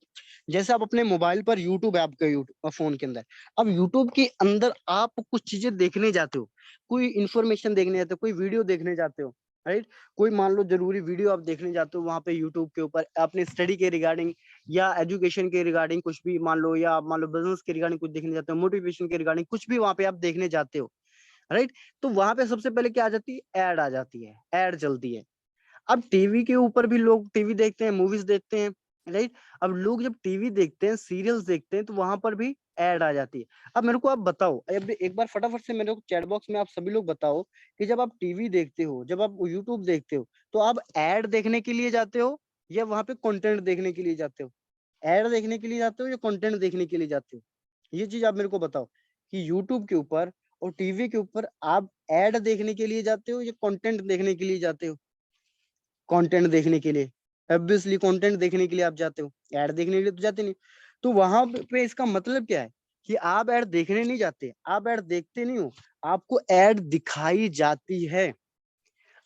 A: जैसे आप अपने मोबाइल पर यूट्यूब ऐप का यूट्यूब फोन के अंदर, अब यूट्यूब के अंदर आप कुछ चीजें देखने जाते हो, कोई इन्फॉर्मेशन देखने जाते हो, कोई वीडियो देखने जाते हो, राइट। कोई मान लो जरूरी वीडियो आप देखने जाते हो वहां पे यूट्यूब के ऊपर, अपने स्टडी के रिगार्डिंग या एजुकेशन के रिगार्डिंग कुछ भी मान लो, या आप मान लो बिजनेस के रिगार्डिंग कुछ देखने जाते हो, मोटिवेशन के रिगार्डिंग कुछ भी वहां पे आप देखने जाते हो, राइट। तो वहां पे सबसे पहले क्या आ जाती है, ऐड आ जाती है, ऐड चलती है। अब टीवी के ऊपर भी लोग टीवी देखते हैं, मूवीज देखते हैं, राइट। अब लोग जब टीवी देखते हैं, सीरियल्स देखते हैं, तो वहां पर भी ऐड आ जाती है। अब मेरे को आप बताओ, अब एक बार फटाफट से मेरे को चैट बॉक्स में आप सभी लोग बताओ कि जब आप टीवी देखते हो, जब आप यूट्यूब देखते हो, तो आप ऐड देखने के लिए जाते हो या वहां पे कंटेंट देखने के लिए जाते हो। ऐड देखने के लिए जाते हो या कंटेंट देखने के लिए जाते हो, ये चीज आप मेरे को बताओ कि यूट्यूब के ऊपर और टीवी के ऊपर आप ऐड देखने के लिए जाते हो या कंटेंट देखने के लिए जाते हो। कंटेंट देखने के लिए, ऑब्वियसली कंटेंट देखने के लिए आप जाते हो, ऐड देखने के लिए तो जाते नहीं। तो वहां पे इसका मतलब क्या है कि आप ऐड देखने नहीं जाते, आप ऐड देखते नहीं हो, आपको ऐड दिखाई जाती है,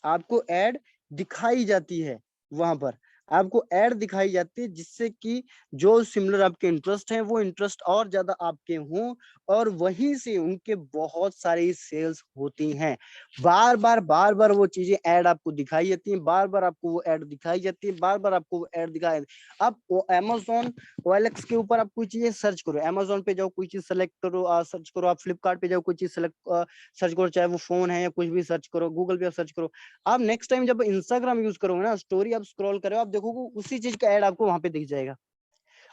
A: आपको ऐड दिखाई जाती है। वहां पर आपको ऐड दिखाई जाती है, जिससे कि जो सिमिलर आपके इंटरेस्ट हैं वो इंटरेस्ट और ज्यादा आपके हों, और वहीं से उनके बहुत सारी सेल्स होती हैं। बार बार वो चीजें ऐड आपको दिखाई जाती हैं, बार बार आपको वो ऐड दिखाई जाती है, बार बार आपको वो ऐड दिखाई। आप अमेजोन OLX के ऊपर आप कोई चीजें सर्च करो, अमेजोन पे जाओ कोई चीज सेलेक्ट करो, सर्च करो, आप फ्लिपकार्ट पे जाओ कोई चीज सेलेक्ट सर्च करो, चाहे वो फोन है या कुछ भी सर्च करो, गूगल पे आप सर्च करो। आप नेक्स्ट टाइम जब इंस्टाग्राम यूज करोगे ना, स्टोरी आप स्क्रॉल करो, आप देखोगे उसी चीज का ऐड आपको वहां पे दिख जाएगा,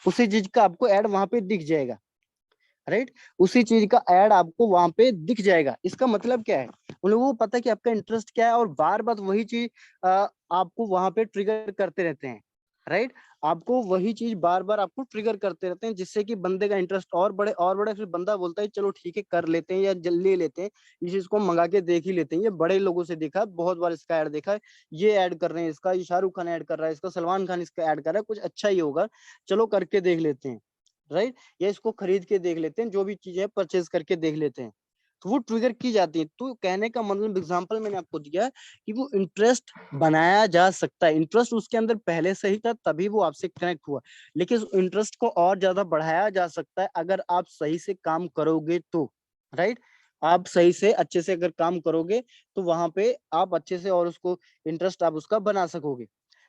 A: उसी चीज का आपको ऐड वहां पे दिख जाएगा, राइट। उसी चीज का ऐड आपको वहां पे दिख जाएगा। इसका मतलब क्या है, उन लोगों को पता है कि आपका इंटरेस्ट क्या है, और बार बार वही चीज आपको वहां पे ट्रिगर करते रहते हैं, राइट। आपको वही चीज बार बार आपको ट्रिगर करते रहते हैं, जिससे कि बंदे का इंटरेस्ट और बढ़े और बढ़े। फिर बंदा बोलता है चलो ठीक है कर लेते हैं या ले लेते हैं, इस चीज को मंगा के देख ही लेते हैं। ये बड़े लोगों से देखा है, बहुत बार इसका ऐड देखा है, ये ऐड कर रहे हैं इसका, ये शाहरुख खान ऐड कर रहा है इसका, सलमान खान इसका ऐड कर रहा है, कुछ अच्छा ही होगा, चलो करके देख लेते हैं, राइट। या इसको खरीद के देख लेते हैं, जो भी चीजें परचेज करके देख लेते हैं। तो वो ट्रिगर की जाती है। तो कहने का मतलब एग्जांपल मैंने आपको दिया है कि वो इंटरेस्ट बनाया जा सकता है, इंटरेस्ट उसके अंदर पहले से ही था तभी वो आपसे कनेक्ट हुआ, लेकिन उस इंटरेस्ट को और ज्यादा बढ़ाया जा सकता है अगर आप सही से काम करोगे तो, राइट। आप सही से अच्छे से अगर काम करोगे तो वहां पे आप अच्छे से और उसको इंटरेस्ट आप उसका बना सकोगे।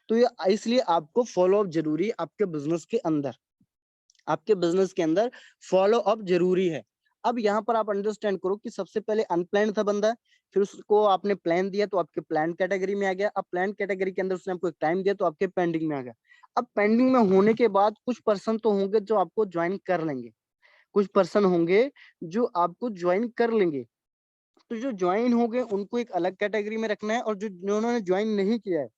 A: तो ये इसलिए आपको फॉलो अप जरूरी है आपके बिजनेस के अंदर, आपके बिजनेस के अंदर फॉलो अप जरूरी है। अब यहाँ पर आप अंडरस्टैंड करो कि सबसे पहले अनप्लान था बंदा, फिर उसको आपने प्लान दिया तो आपके प्लान कैटेगरी में आ गया। अब प्लान कैटेगरी के अंदर उसने आपको एक टाइम दिया तो आपके पेंडिंग में आ गया। अब पेंडिंग में होने के बाद कुछ पर्सन तो होंगे जो आपको ज्वाइन कर लेंगे, कुछ पर्सन होंगे जो आपको ज्वाइन कर लेंगे। तो जो ज्वाइन हो गए उनको एक अलग कैटेगरी में रखना है, और जो जिन्होंने ज्वाइन नहीं किया है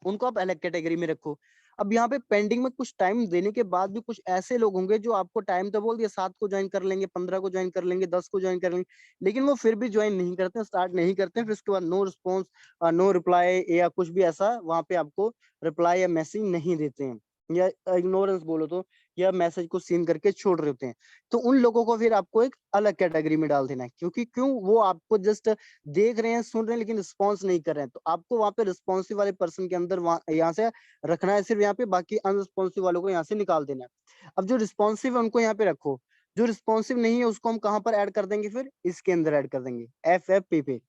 A: उनको आप अलग कैटेगरी में रखो। अब यहाँ पे पेंडिंग में कुछ टाइम देने के बाद भी कुछ ऐसे लोग होंगे जो आपको टाइम तो बोल दिया 7 को ज्वाइन कर लेंगे, 15 को ज्वाइन कर लेंगे, 10 को ज्वाइन कर लेंगे, लेकिन वो फिर भी ज्वाइन नहीं करते, स्टार्ट नहीं करते, फिर उसके बाद नो रिस्पॉन्स, नो रिप्लाई या कुछ भी ऐसा वहां पे आपको रिप्लाई या मैसेज नहीं देते हैं, या इग्नोरेंस बोलो तो, या मैसेज को सीन करके छोड़ रहे होते हैं। तो उन लोगों को फिर आपको एक अलग कैटेगरी में डाल देना है, क्योंकि क्यों, वो आपको जस्ट देख रहे हैं, सुन रहे हैं, लेकिन रिस्पॉन्स नहीं कर रहे हैं। तो आपको वहां पे रिस्पॉन्सिव वाले पर्सन के अंदर यहाँ से रखना है सिर्फ यहाँ पे, बाकी अनरिस्पॉन्सिव वालों को यहाँ से निकाल देना है। अब जो रिस्पॉन्सिव है उनको यहाँ पे रखो, जो रिस्पॉन्सिव नहीं है उसको हम कहाँ पर ऐड कर देंगे, फिर इसके अंदर ऐड कर देंगे, FFP पे,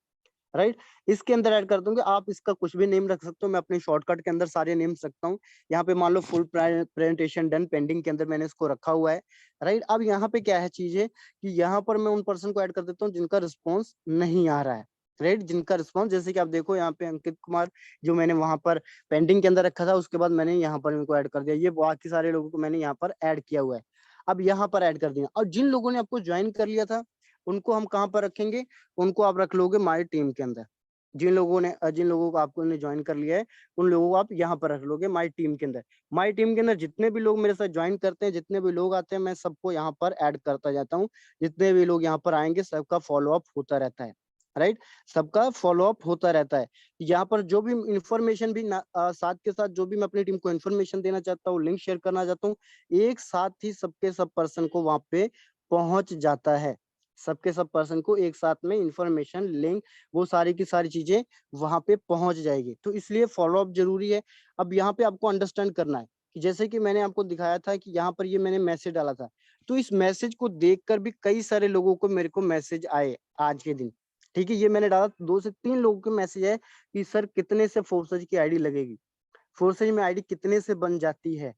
A: राइट। इसके अंदर ऐड कर दूंगे, आप इसका कुछ भी नेम रख सकते हो, मैं अपने शॉर्टकट के अंदर सारे नेम्स रखता हूँ। यहाँ पे मान लो फुल प्रेजेंटेशन डन पेंडिंग के अंदर मैंने इसको रखा हुआ है, राइट। अब यहाँ पे क्या है चीज है कि यहाँ पर मैं उन पर्सन को ऐड कर देता हूँ जिनका रिस्पॉन्स नहीं आ रहा है, राइट, जिनका रिस्पॉन्स, जैसे कि आप देखो यहाँ पे अंकित कुमार जो मैंने वहां पर पेंडिंग के अंदर रखा था, उसके बाद मैंने यहाँ पर इनको ऐड कर दिया, ये बाकी सारे लोगों को मैंने यहाँ पर ऐड किया हुआ है। अब यहाँ पर ऐड कर दिया, और जिन लोगों ने आपको ज्वाइन कर लिया था उनको हम कहाँ पर रखेंगे, उनको आप रख लोगे माई टीम के अंदर। जिन लोगों को आपको ने ज्वाइन कर लिया है उन लोगों को आप यहाँ पर रख लोगे माई टीम के अंदर। माई टीम के अंदर जितने भी लोग मेरे साथ ज्वाइन करते हैं, जितने भी लोग आते हैं, मैं सबको यहाँ पर ऐड करता जाता हूँ। जितने भी लोग यहाँ पर आएंगे सबका फॉलो अप होता रहता है, राइट, सबका फॉलो अप होता रहता है। यहाँ पर जो भी इंफॉर्मेशन भी साथ के साथ जो भी मैं अपनी टीम को इन्फॉर्मेशन देना चाहता हूँ, लिंक शेयर करना चाहता हूँ, एक साथ ही सबके सब पर्सन को वहां पे पहुंच जाता है। सबके सब पर्सन को एक साथ में इंफॉर्मेशन, लिंक, वो सारी की सारी चीजें वहां पे पहुंच जाएगी। तो इसलिए फॉलो अप जरूरी है। अब यहाँ पे आपको अंडरस्टैंड करना है कि जैसे कि मैंने आपको दिखाया था कि यहाँ पर ये मैंने मैसेज डाला था, तो इस मैसेज को देखकर भी कई सारे लोगों को मेरे को मैसेज आए आज के दिन। ठीक है, ये मैंने डाला 2 से 3 लोगों के मैसेज है कि सर कितने से फोर्सेज की आईडी लगेगी, फोर्सेज में आईडी कितने से बन जाती है।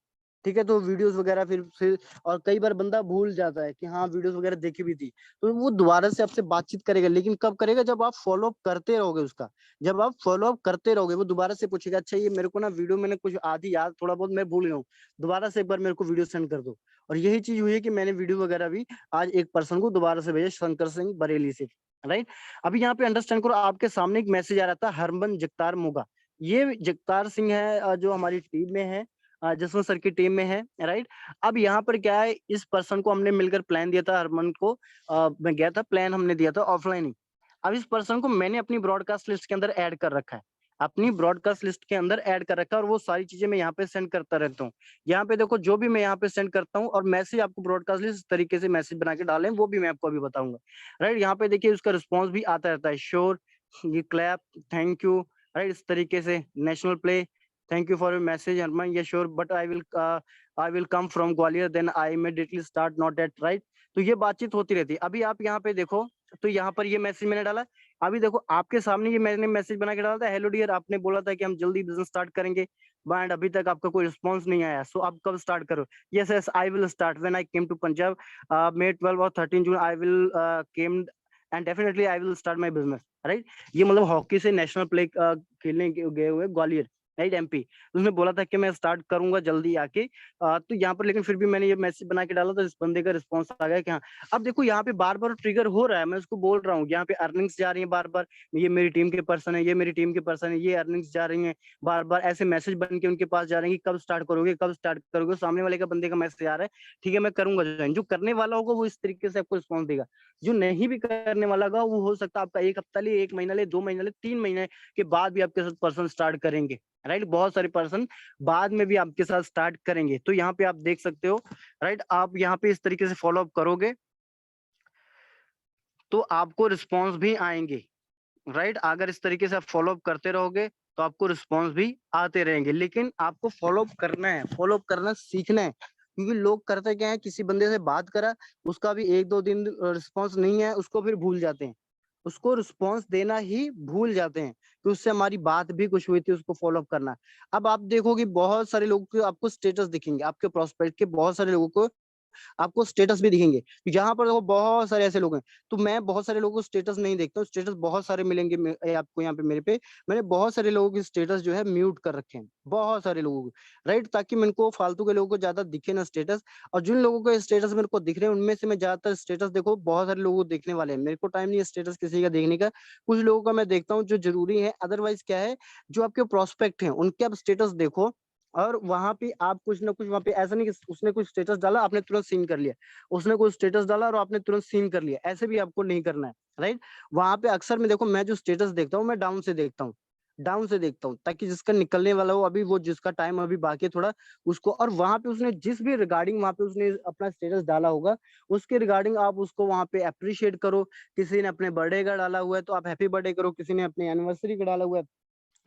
A: ठीक है, तो वीडियोस वगैरह फिर और कई बार बंदा भूल जाता है कि हाँ वीडियोस वगैरह देखी भी थी, तो वो दोबारा से आपसे बातचीत करेगा, लेकिन कब करेगा, जब आप फॉलो अप करते रहोगे उसका। जब आप फॉलो अप करते रहोगे वो दोबारा से पूछेगा, अच्छा ये मेरे को ना वीडियो मैंने कुछ आधी याद, थोड़ा बहुत मैं भूल गया हूँ, दोबारा से एक बार मेरे को वीडियो सेंड कर दो। और यही चीज हुई है कि मैंने वीडियो वगैरह भी आज एक पर्सन को दोबारा से भेजा, शंकर सिंह बरेली से, राइट। अभी यहाँ पे अंडरस्टैंड करो, आपके सामने एक मैसेज आ रहा था, हरमन जगतार मोगा, ये जगतार सिंह है, जो हमारी टीम में है, जसवंत सर की टीम में है, राइट। अब यहाँ पर क्या है, इस पर्सन को हमने मिलकर प्लान दिया था, हरमन को मैं गया था, प्लान हमने दिया था ऑफलाइन ही। अब इस पर्सन को मैंने अपनी ब्रॉडकास्ट लिस्ट के अंदर ऐड कर रखा है, अपनी ब्रॉडकास्ट लिस्ट के अंदर ऐड कर रखा है, और वो सारी चीजें मैं यहाँ पे सेंड करता रहता हूँ। यहाँ पे देखो, जो भी मैं यहाँ पे सेंड करता हूँ, और मैसेज आपको ब्रॉडकास्ट लिस्ट इस तरीके से मैसेज बना के डालें, वो भी मैं आपको अभी बताऊंगा, राइट। यहाँ पे देखिए उसका रिस्पॉन्स भी आता रहता है, श्योर, ये क्लैप, थैंक यू, राइट, इस तरीके से, national play, thank you for your message Harman, ये sure, but I will come from Gwalior, then I immediately start, not at, right. तो ये बातचीत होती रहती है। अभी आप यहाँ पे देखो, तो यहाँ पर ये मैसेज मैंने डाला, अभी देखो आपके सामने ये मैंने मैसेज बना के डाला था, हेलो डियर, आपने बोला था कि हम जल्दी बिजनेस स्टार्ट करेंगे, बट अभी तक आपका कोई रिस्पॉन्स नहीं आया, सो आप कब स्टार्ट करो। Yes yes, I will start when I came to Punjab, may 12 और 13 June I will came, and definitely I will start my business, right. ये मतलब हॉकी से नेशनल प्ले खेलने गए हुए ग्वालियर, राइट, MP। उसने बोला था कि मैं स्टार्ट करूंगा जल्दी आके, तो यहाँ पर लेकिन फिर भी मैंने ये मैसेज बना के डाला, तो इस बंदे का रिस्पॉन्स आ गया कि हाँ। अब देखो यहाँ पे बार बार ट्रिगर हो रहा है, मैं उसको बोल रहा हूँ, यहाँ पे अर्निंग्स जा रही है बार बार, ये मेरी टीम के पर्सन है, ये मेरी टीम के पर्सन है, ये अर्निंग्स जा रही है, बार बार ऐसे मैसेज बन के उनके पास जा रहे हैं कि कब स्टार्ट करोगे, कब स्टार्ट करोगे, सामने वाले का बंदे का मैसेज आ रहा है, ठीक है मैं करूंगा ज्वाइन। जो करने वाला होगा वो इस तरीके से आपको रिस्पॉन्स देगा, जो नहीं भी करने वाला होगा वो हो सकता है आपका 1 हफ्ता ले, 1 महीना ले, 2 महीना ले, 3 महीने के बाद भी आपके साथ पर्सन स्टार्ट करेंगे, राइट। बहुत सारे पर्सन बाद में भी आपके साथ स्टार्ट करेंगे। तो यहाँ पे आप देख सकते हो, राइट, आप यहाँ पे इस तरीके से फॉलो अप करोगे तो आपको रिस्पॉन्स भी आएंगे, राइट। अगर इस तरीके से आप फॉलो अप करते रहोगे तो आपको रिस्पॉन्स भी आते रहेंगे, लेकिन आपको फॉलो अप करना है, फॉलो अप करना सीखना है। क्योंकि लोग करते क्या है, किसी बंदे से बात करा, उसका भी 1-2 दिन रिस्पॉन्स नहीं है, उसको फिर भूल जाते हैं, उसको रिस्पॉन्स देना ही भूल जाते हैं कि उससे हमारी बात भी कुछ हुई थी, उसको फॉलो अप करना। अब आप देखोगे बहुत सारे लोगों के आपको स्टेटस दिखेंगे, आपके प्रोस्पेक्ट के बहुत सारे लोगों को आपको स्टेटस भी दिखेंगे। यहाँ पर देखो बहुत सारे ऐसे लोग हैं, तो मैं बहुत सारे लोगों को स्टेटस नहीं देखता हूँ, स्टेटस बहुत सारे मिलेंगे आपको यहाँ पे मेरे पे। मैंने बहुत सारे लोगों के स्टेटस जो है म्यूट कर रखे हैं, बहुत सारे लोगों को, राइट, ताकि मेरे को फालतू के लोगों को ज्यादा दिखे ना स्टेटस। और जिन लोगों के स्टेटस मेरे को दिख रहे हैं उनमें से मैं ज्यादातर स्टेटस देखो बहुत सारे लोगों को देखने वाले हैं, मेरे को टाइम नहीं है स्टेटस किसी का देखने का। कुछ लोगों का मैं देखता हूँ जो जरूरी है, अदरवाइज क्या है, जो आपके प्रोस्पेक्ट हैं उनके आप स्टेटस देखो। और वहां पे आप कुछ ना कुछ, वहां पे ऐसा नहीं कि उसने कुछ स्टेटस डाला आपने तुरंत सीन कर लिया, उसने कोई स्टेटस डाला और आपने तुरंत सीन कर लिया, ऐसे भी आपको नहीं करना है, राइट। वहां पे अक्सर मैं देखो, मैं जो स्टेटस देखता हूँ मैं डाउन से देखता हूँ, डाउन से देखता हूँ, ताकि जिसका निकलने वाला हो अभी, वो जिसका टाइम अभी बाकी है थोड़ा, उसको, और वहां पे उसने जिस भी रिगार्डिंग वहां पे उसने अपना स्टेटस डाला होगा, उसके रिगार्डिंग आप उसको वहां पे अप्रिशिएट करो। किसी ने अपने बर्थडे का डाला हुआ है तो आप हैप्पी बर्थडे करो, किसी ने अपने एनिवर्सरी का डाला हुआ है,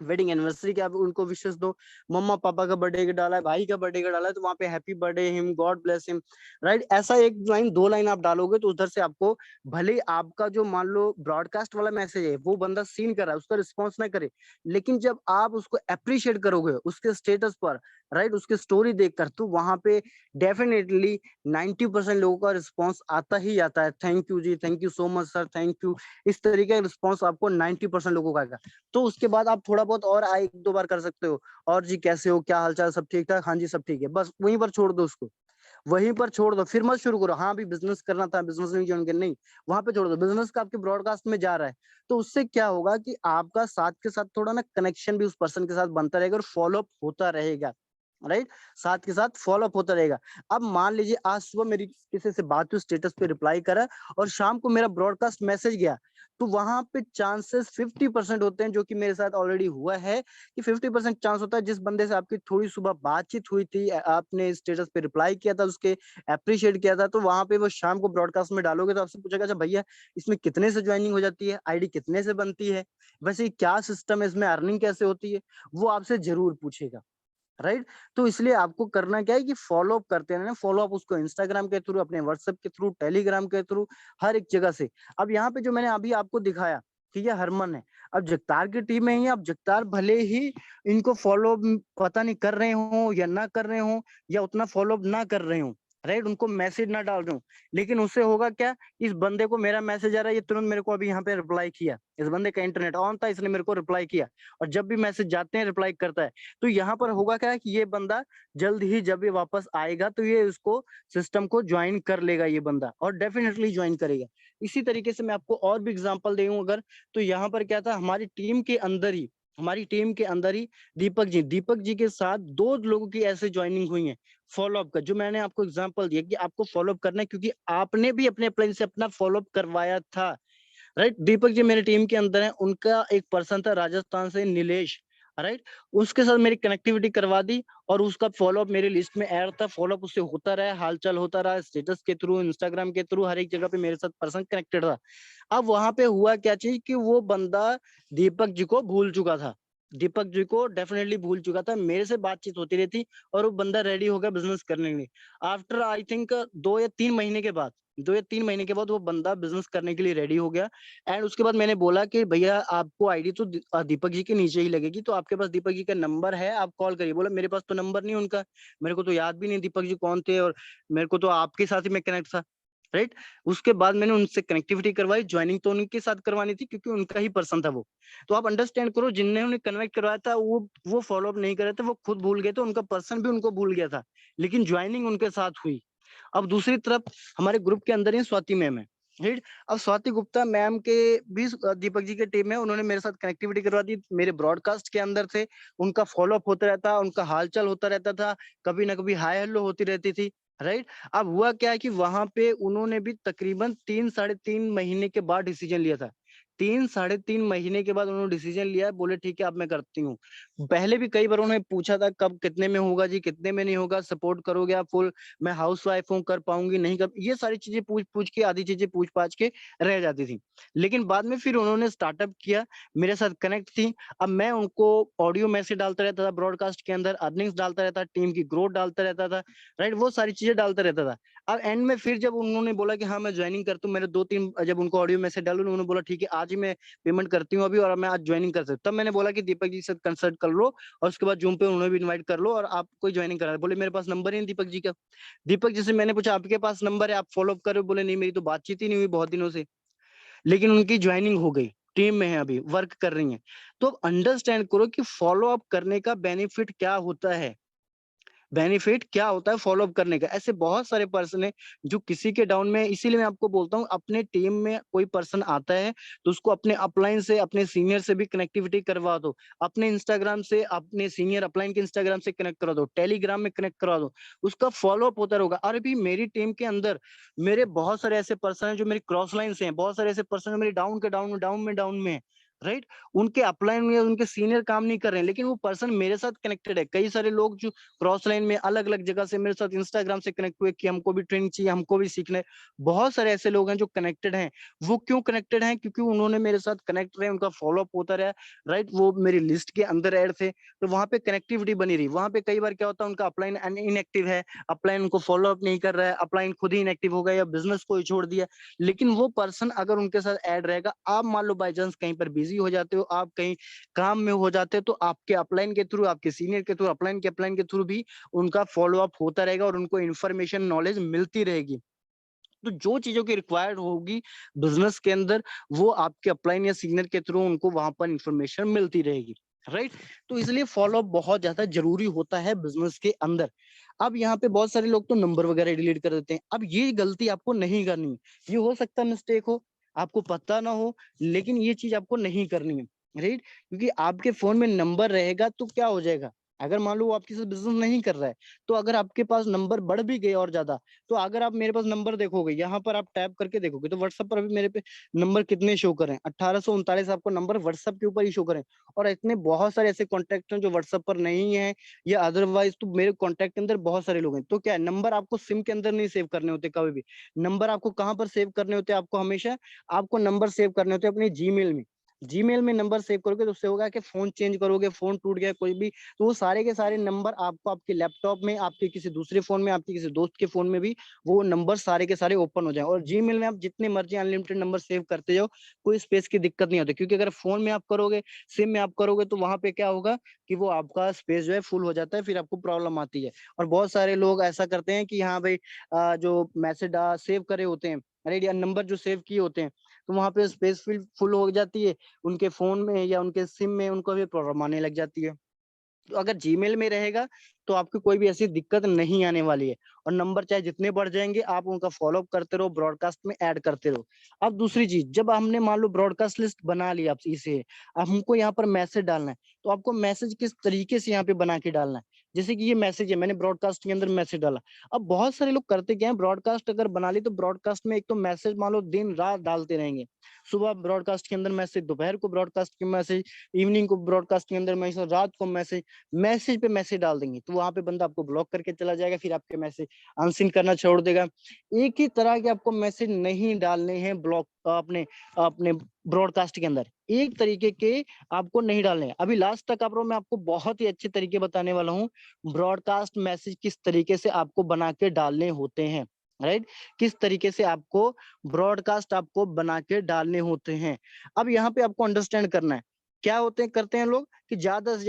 A: वेडिंग एनिवर्सरी के आप उनको विशेष दो। मम्मा पापा का बर्थडे का डाला है, भाई का बर्थडे का डाला है, तो वहां पे happy birthday him, God bless him, right. ऐसा एक लाइन दो लाइन आप डालोगे तो उधर से आपको, भले ही आपका जो मान लो ब्रॉडकास्ट वाला मैसेज है वो बंदा सीन कर रहा है, उसका रिस्पॉन्स ना करे, लेकिन जब आप उसको अप्रिशिएट करोगे उसके स्टेटस पर, राइट, उसके स्टोरी देखकर, तो वहां पे डेफिनेटली 90% लोगों का रिस्पॉन्स आता ही आता है, थैंक यू जी, thank you so much sir, thank you. इस तरीके का रिस्पॉन्स आपको 90% लोगों का आएगा। तो उसके बाद आप थोड़ा बहुत और एक दो बार कर सकते हो, और जी कैसे हो, क्या हालचाल, सब ठीक ठाक, हाँ जी सब ठीक है, बस वहीं पर छोड़ दो उसको, वहीं पर छोड़ दो, फिर मत शुरू करो, हाँ अभी बिजनेस करना था, बिजनेस नहीं ज्वाइन करना, नहीं, वहां पे छोड़ दो, बिजनेस का आपके ब्रॉडकास्ट में जा रहा है। तो उससे क्या होगा कि आपका साथ के साथ थोड़ा ना कनेक्शन भी उस पर्सन के साथ बनता रहेगा और फॉलोअप होता रहेगा, राइट, साथ के साथ फॉलोअप होता रहेगा। अब मान लीजिए आज सुबह मेरी किसी से बात हुई, स्टेटस पे रिप्लाई करा, और शाम को मेरा ब्रॉडकास्ट मैसेज गया, तो वहां पे चांसेस 50% होते हैं, जो कि मेरे साथ ऑलरेडी हुआ है, कि 50% चांस होता है जिस बंदे से आपकी थोड़ी सुबह बातचीत हुई थी, आपने स्टेटस पे रिप्लाई किया था, उसके अप्रिशिएट किया था, तो वहां पे वो शाम को ब्रॉडकास्ट में डालोगे तो आपसे पूछेगा, अच्छा भैया इसमें कितने से ज्वाइनिंग हो जाती है, आईडी कितने से बनती है, वैसे क्या सिस्टम है, इसमें अर्निंग कैसे होती है, वो आपसे जरूर पूछेगा, राइट। तो इसलिए आपको करना क्या है कि फॉलो अप करते रहना, फॉलो अप उसको इंस्टाग्राम के थ्रू, अपने व्हाट्सएप के थ्रू, टेलीग्राम के थ्रू, हर एक जगह से। अब यहाँ पे जो मैंने अभी आपको दिखाया कि ये हरमन है, अब जगतार की टीम में ही, अब जगतार भले ही इनको फॉलो पता नहीं कर रहे हो या ना कर रहे हो, या उतना फॉलो अप ना कर रहे हो, राइट, उनको मैसेज ना डाल रहे हो, लेकिन उससे होगा क्या, इस बंदे को मेरा मैसेज आ रहा है, ये तुरंत मेरे को अभी यहाँ पे रिप्लाई किया, इस बंदे का इंटरनेट ऑन था, इसने मेरे को रिप्लाई किया, और जब भी मैसेज जाते हैं रिप्लाई करता है। तो यहाँ पर होगा क्या कि ये बंदा जल्द ही जब ये वापस आएगा तो ये उसको सिस्टम को ज्वाइन कर लेगा ये बंदा, और डेफिनेटली ज्वाइन करेगा। इसी तरीके से मैं आपको और भी एग्जांपल दूं अगर, तो यहाँ पर क्या था, हमारी टीम के अंदर ही दीपक जी के साथ दो लोगों की ऐसे ज्वाइनिंग हुई है फॉलोअप का, जो मैंने आपको एग्जांपल दिया कि आपको फॉलोअप करना है, क्योंकि आपने भी अपने प्लान से अपना फॉलोअप करवाया था, राइट। दीपक जी मेरे टीम के अंदर है, उनका एक पर्सन था राजस्थान से, नीलेश, राइट, उसके साथ मेरी कनेक्टिविटी करवा दी, और उसका फॉलोअप मेरी लिस्ट में ऐड था, फॉलोअप उससे होता रहा, हालचाल होता रहा, स्टेटस के थ्रू, इंस्टाग्राम के थ्रू, हर एक जगह पे मेरे साथ पर्सन कनेक्टेड था। अब वहां पे हुआ क्या चीज कि वो बंदा दीपक जी को भूल चुका था, दीपक जी को डेफिनेटली भूल चुका था, मेरे से बातचीत होती रहती, और वो बंदा रेडी हो गया बिजनेस करने के लिए। आफ्टर आई थिंक 2 या 3 महीने के बाद, 2 या 3 महीने के बाद वो बंदा बिजनेस करने के लिए रेडी हो गया। एंड उसके बाद मैंने बोला कि भैया आपको आईडी तो दीपक जी के नीचे ही लगेगी, तो आपके पास दीपक जी का नंबर है, आप कॉल करिए। बोला मेरे पास तो नंबर नहीं उनका, मेरे को तो याद भी नहीं दीपक जी कौन थे, और मेरे को तो आपके साथ ही मैं कनेक्ट था, राइट। उसके बाद मैंने उनसे कनेक्टिविटी करवाई, ज्वाइनिंग तो उनके साथ करवानी थी क्योंकि उनका ही पर्सन था वो। तो आप अंडरस्टैंड करो, जिन्होंने कन्वेक्ट करवाया था वो फॉलो अप नहीं कर रहे थे, वो खुद भूल गए थे, उनका पर्सन भी उनको भूल गया था, लेकिन ज्वाइनिंग उनके साथ हुई। अब दूसरी तरफ हमारे ग्रुप के अंदर ही स्वाति मैम है, राइट। अब स्वाति गुप्ता मैम के भी दीपक जी के टीम है, उन्होंने मेरे साथ कनेक्टिविटी करवा दी, मेरे ब्रॉडकास्ट के अंदर थे, उनका फॉलोअप होता रहता, उनका हालचाल होता रहता था, कभी ना कभी हाय हेलो होती रहती थी, राइट। अब हुआ क्या है कि वहां पे उन्होंने भी तकरीबन 3 साढ़े 3 महीने के बाद डिसीजन लिया था, 3 साढ़े 3 महीने के बाद उन्होंने डिसीजन लिया, बोले ठीक है अब मैं करती हूँ। पहले भी कई बार उन्होंने पूछा था कब कितने में होगा जी, कितने में नहीं होगा, सपोर्ट करोगे आप फुल, मैं हाउस वाइफ हूँ, कर पाऊंगी नहीं, कर, ये सारी चीजें पूछ पूछ के, आधी चीजें पूछ पाछ के रह जाती थी। लेकिन बाद में फिर उन्होंने स्टार्टअप किया, मेरे साथ कनेक्ट थी। अब मैं उनको ऑडियो मैसेज डालता रहता था, ब्रॉडकास्ट के अंदर अर्निंग्स डालता रहता, टीम की ग्रोथ डालता रहता था, राइट, वो सारी चीजें डालता रहता था। अब एंड में फिर जब उन्होंने बोला कि हाँ मैं ज्वाइनिंग करता हूँ, मैंने 2-3 जब उनको ऑडियो मैसेज डालू, उन्होंने बोला ठीक है आ आज ही मैं पेमेंट करती हूँ अभी और मैं आज ज्वाइनिंग कर सकती हूँ। तब मैंने बोला कि दीपक जी से कंसल्ट कर लो और उसके बाद जूम पे उन्हें भी इन्वाइट कर लो और आपको ज्वाइनिंग करा। बोले मेरे पास नंबर ही नहीं दीपक जी का। दीपक जी से मैंने पूछा आपके पास नंबर है, आप फॉलो अप कर रहे हो? बोले नहीं मेरी तो बातचीत ही नहीं हुई बहुत दिनों से। लेकिन उनकी ज्वाइनिंग हो गई, टीम में है अभी, वर्क कर रही हैं। तो अंडरस्टैंड करो कि फॉलो अप करने का बेनिफिट क्या होता है। बेनिफिट क्या होता है फॉलो अप करने का। ऐसे बहुत सारे पर्सन है जो किसी के डाउन में, इसीलिए मैं आपको बोलता हूँ अपने टीम में कोई पर्सन आता है तो उसको अपने अपलाइन से, अपने सीनियर से भी कनेक्टिविटी करवा दो। अपने इंस्टाग्राम से अपने सीनियर अपलाइन के इंस्टाग्राम से कनेक्ट करा दो, टेलीग्राम में कनेक्ट करा दो, उसका फॉलो अप होता रहेगा। और अभी मेरी टीम के अंदर मेरे बहुत सारे ऐसे पर्सन है जो मेरी क्रॉस लाइन से हैं, बहुत सारे ऐसे पर्सन है मेरे डाउन के डाउन में डाउन में है, राइट। उनके अपलाइन में उनके सीनियर काम नहीं कर रहे हैं लेकिन वो पर्सन मेरे साथ कनेक्टेड है। कई सारे लोग जो क्रॉस लाइन में अलग अलग जगह से मेरे साथ इंस्टाग्राम से कनेक्ट हुए कि हमको भी ट्रेनिंग चाहिए, हमको भी सीखना है। बहुत सारे ऐसे लोग हैं जो कनेक्टेड हैं। वो क्यों कनेक्टेड हैं? क्योंकि उन्होंने मेरे साथ कनेक्ट रहे, उनका फॉलो अप होता रहा, राइट। वो मेरी लिस्ट के अंदर ऐड थे तो वहां पे कनेक्टिविटी बनी रही। वहां पे कई बार क्या होता है उनका अपलाइन इनएक्टिव है, अपलाइन उनको फॉलो अप नहीं कर रहा है, अपलाइन खुद ही इनएक्टिव हो गया या बिजनेस को ही छोड़ दिया, लेकिन वो पर्सन अगर उनके साथ ऐड रहेगा, आप मान लो बाई चांस कहीं पर बिजी हो जाते हो, आप कहीं काम में हो जाते हो, तो आपके अपलाइन के थ्रू, आपके सीनियर के थ्रू, अपलाइन के थ्रू भी उनका फॉलो अप होता रहेगा और उनको इन्फॉर्मेशन नॉलेज मिलती रहेगी। तो जो चीजों की रिक्वायर्ड होगी बिजनेस के अंदर, वो आपके अपलाइन या सीनियर के थ्रू उनको वहां पर इंफॉर्मेशन मिलती रहेगी, राइट। तो इसलिए फॉलो अप बहुत ज्यादा जरूरी होता है बिजनेस के अंदर। अब यहाँ पे बहुत सारे लोग तो नंबर वगैरह डिलीट कर देते हैं। अब ये गलती आपको नहीं करनी है। ये हो सकता है मिस्टेक हो, आपको पता ना हो, लेकिन ये चीज आपको नहीं करनी है, राइट। क्योंकि आपके फोन में नंबर रहेगा तो क्या हो जाएगा, अगर मान लो वो आपके साथ बिजनेस नहीं कर रहा है, तो अगर आपके पास नंबर बढ़ भी गए और ज्यादा, तो अगर आप मेरे पास नंबर देखोगे, यहाँ पर आप टैप करके देखोगे तो व्हाट्सएप पर अभी मेरे पे नंबर कितने शो कर रहे हैं, 1839 आपको नंबर व्हाट्सएप के ऊपर ही शो करें। और इतने बहुत सारे ऐसे कॉन्टैक्ट हैं जो व्हाट्सएप पर नहीं है या अदरवाइज, तो मेरे कॉन्टैक्ट के अंदर बहुत सारे लोग हैं। तो क्या है, नंबर आपको सिम के अंदर नहीं सेव करने होते कभी भी। नंबर आपको कहाँ पर सेव करने होते हैं? आपको हमेशा आपको नंबर सेव करने होते हैं अपने जीमेल में। जीमेल में नंबर सेव करोगे तो उससे होगा कि फोन चेंज करोगे, फोन टूट गया कोई भी, तो वो सारे के सारे नंबर आपको आपके लैपटॉप में, आपके किसी दूसरे फोन में, आपके किसी दोस्त के फोन में भी वो नंबर सारे के सारे ओपन हो जाए। और जीमेल में आप जितने मर्जी अनलिमिटेड नंबर सेव करते जाओ, कोई स्पेस की दिक्कत नहीं होती। क्योंकि अगर फोन में आप करोगे, सिम में आप करोगे, तो वहां पे क्या होगा कि वो आपका स्पेस जो है फुल हो जाता है, फिर आपको प्रॉब्लम आती है। और बहुत सारे लोग ऐसा करते हैं कि हाँ भाई, जो मैसेज सेव करे होते हैं, राइट, या नंबर जो सेव किए होते हैं, तो वहां पे स्पेस फुल हो जाती है उनके फोन में या उनके सिम में, उनको भी प्रॉब्लम आने लग जाती है। तो अगर जीमेल में रहेगा तो आपको कोई भी ऐसी दिक्कत नहीं आने वाली है। और नंबर चाहे जितने बढ़ जाएंगे, आप उनका फॉलो अप करते रहो, ब्रॉडकास्ट में ऐड करते रहो। अब दूसरी चीज, जब हमने मान लो ब्रॉडकास्ट लिस्ट बना ली आप इसे, अब हमको यहाँ पर मैसेज डालना है, तो आपको मैसेज किस तरीके से यहाँ पे बना के डालना है। जैसे कि ये मैसेज है, मैंने ब्रॉडकास्ट के अंदर मैसेज डाला। अब बहुत सारे लोग करते क्या है, ब्रॉडकास्ट अगर बना ली तो ब्रॉडकास्ट में एक तो मैसेज मान लो दिन रात डालते रहेंगे। सुबह ब्रॉडकास्ट के अंदर मैसेज, दोपहर को ब्रॉडकास्ट के मैसेज, इवनिंग को ब्रॉडकास्ट के अंदर मैसेज, रात को मैसेज, मैसेज पे मैसेज डाल देंगे, तो वहां पे बंदा आपको ब्लॉक करके चला जाएगा, फिर आपके मैसेज अनसीन करना छोड़ देगा। एक ही तरह के आपको मैसेज नहीं डालने हैं ब्लॉक अपने अपने ब्रॉडकास्ट के अंदर, एक तरीके के आपको नहीं डालने हैं। अभी लास्ट तक आप मैं आपको बहुत ही अच्छे तरीके बताने वाला हूँ, ब्रॉडकास्ट मैसेज किस तरीके से आपको बना के डालने होते हैं, राइट। किस तरीके से आपको ब्रॉडकास्ट आपको बना के डालने होते हैं। अब यहाँ पे आपको अंडरस्टैंड करना है, क्या होते हैं करते हैं लोग कि ज्यादा से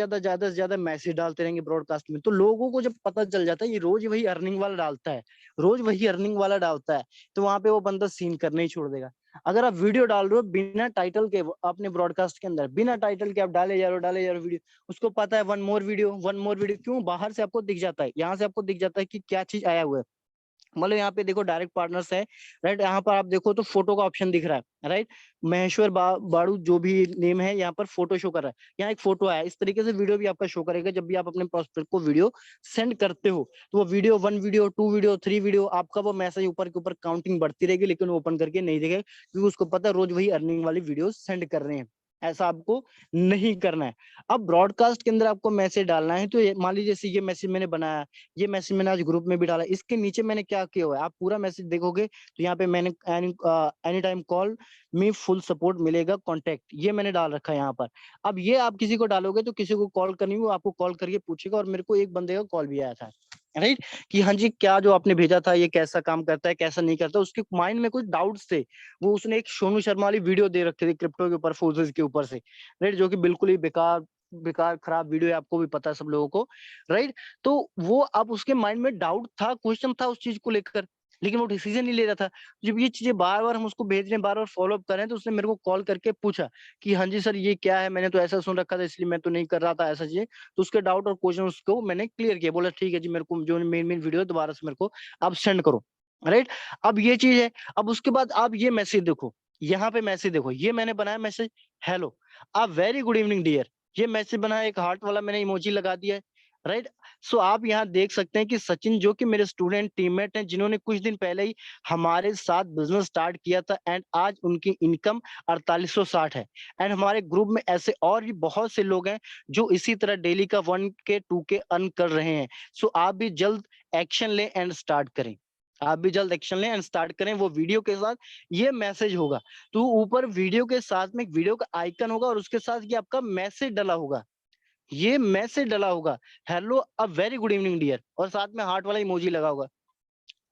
A: ज्यादा मैसेज डालते रहेंगे ब्रॉडकास्ट में। तो लोगों को जब पता चल जाता है ये रोज वही अर्निंग वाला डालता है, रोज वही अर्निंग वाला डालता है, तो वहां पे वो बंदा सीन करने ही छोड़ देगा। अगर आप वीडियो डाल रहे हो बिना टाइटल के, अपने ब्रॉडकास्ट के अंदर बिना टाइटल के आप डाले जा रहे हो वीडियो, उसको पता है वन मोर वीडियो, क्यों? बाहर से आपको दिख जाता है, यहाँ से आपको दिख जाता है कि क्या चीज आया हुआ है। मतलब यहाँ पे देखो डायरेक्ट पार्टनर्स है, राइट। यहाँ पर आप देखो तो फोटो का ऑप्शन दिख रहा है, राइट। महेश्वर बाड़ू जो भी नेम है, यहाँ पर फोटो शो कर रहा है, यहाँ एक फोटो आया। इस तरीके से वीडियो भी आपका शो करेगा जब भी आप अपने प्रोस्पेक्ट को वीडियो सेंड करते हो। तो वो वीडियो 1 वीडियो 2 वीडियो 3 वीडियो आपका वो मैसेज ऊपर के ऊपर काउंटिंग बढ़ती रहेगी, लेकिन वो ओपन करके नहीं देखेगा, क्योंकि उसको पता है रोज वही अर्निंग वाली वीडियो सेंड कर रहे हैं। ऐसा आपको नहीं करना है। अब ब्रॉडकास्ट के अंदर आपको मैसेज डालना है, तो मान लीजिए जैसे ये मैसेज मैंने बनाया, ये मैसेज मैंने आज ग्रुप में भी डाला, इसके नीचे मैंने क्या किया हुआ है, आप पूरा मैसेज देखोगे तो यहाँ पे मैंने एनी टाइम कॉल मी फुल सपोर्ट मिलेगा कॉन्टैक्ट, ये मैंने डाल रखा है यहाँ पर। अब ये आप किसी को डालोगे तो किसी को कॉल करनी, वो आपको कॉल करके पूछेगा, और मेरे को एक बंदे का कॉल भी आया था। राइट, कि हाँ जी क्या जो आपने भेजा था ये कैसा काम करता है कैसा नहीं करता, उसके माइंड में कुछ डाउट्स थे। वो उसने एक सोनू शर्मा वाली वीडियो दे रखी थी क्रिप्टो के ऊपर, फोर्सेस के ऊपर से, राइट, जो कि बिल्कुल ही बेकार बेकार खराब वीडियो है, आपको भी पता है सब लोगों को, राइट। तो वो अब उसके माइंड में डाउट था, क्वेश्चन था उस चीज को लेकर, लेकिन वो डिसीजन नहीं ले रहा था। जब ये चीजें बार बार हम उसको भेज रहे हैं, बार बार फॉलो अप कर रहे हैं, तो उसने मेरे को कॉल करके पूछा कि हाँ जी सर ये क्या है, मैंने तो ऐसा सुन रखा था इसलिए मैं तो नहीं कर रहा था ऐसा चीज। तो उसके डाउट और क्वेश्चन उसको मैंने क्लियर किया, बोला ठीक है जी, मेरे को जो मेन मेन वीडियो है दोबारा से मेरे को आप सेंड करो, राइट। अब ये चीज है। अब उसके बाद आप ये मैसेज देखो, यहाँ पे मैसेज देखो, ये मैंने बनाया message, hello a very good evening dear, ये मैसेज बनाया, एक हार्ट वाला मैंने इमोजी लगा दिया है, राइट। सो आप यहाँ देख सकते हैं कि सचिन जो कि मेरे स्टूडेंट टीममेट हैं, जिन्होंने कुछ दिन पहले ही हमारे साथ बिजनेस स्टार्ट किया था, एंड आज उनकी इनकम 4860 है। एंड हमारे ग्रुप में ऐसे और भी बहुत से लोग हैं जो इसी तरह डेली का 1K 2K अर्न कर रहे हैं। सो आप भी जल्द एक्शन लें एंड स्टार्ट करें, आप भी जल्द एक्शन लें एंड स्टार्ट करें। वो वीडियो के साथ ये मैसेज होगा, तो ऊपर वीडियो के साथ में एक वीडियो का आइकन होगा और उसके साथ ये आपका मैसेज डला होगा, ये मैसेज डला होगा, hello a very good evening dear, और साथ में हार्ट वाला इमोजी लगा होगा,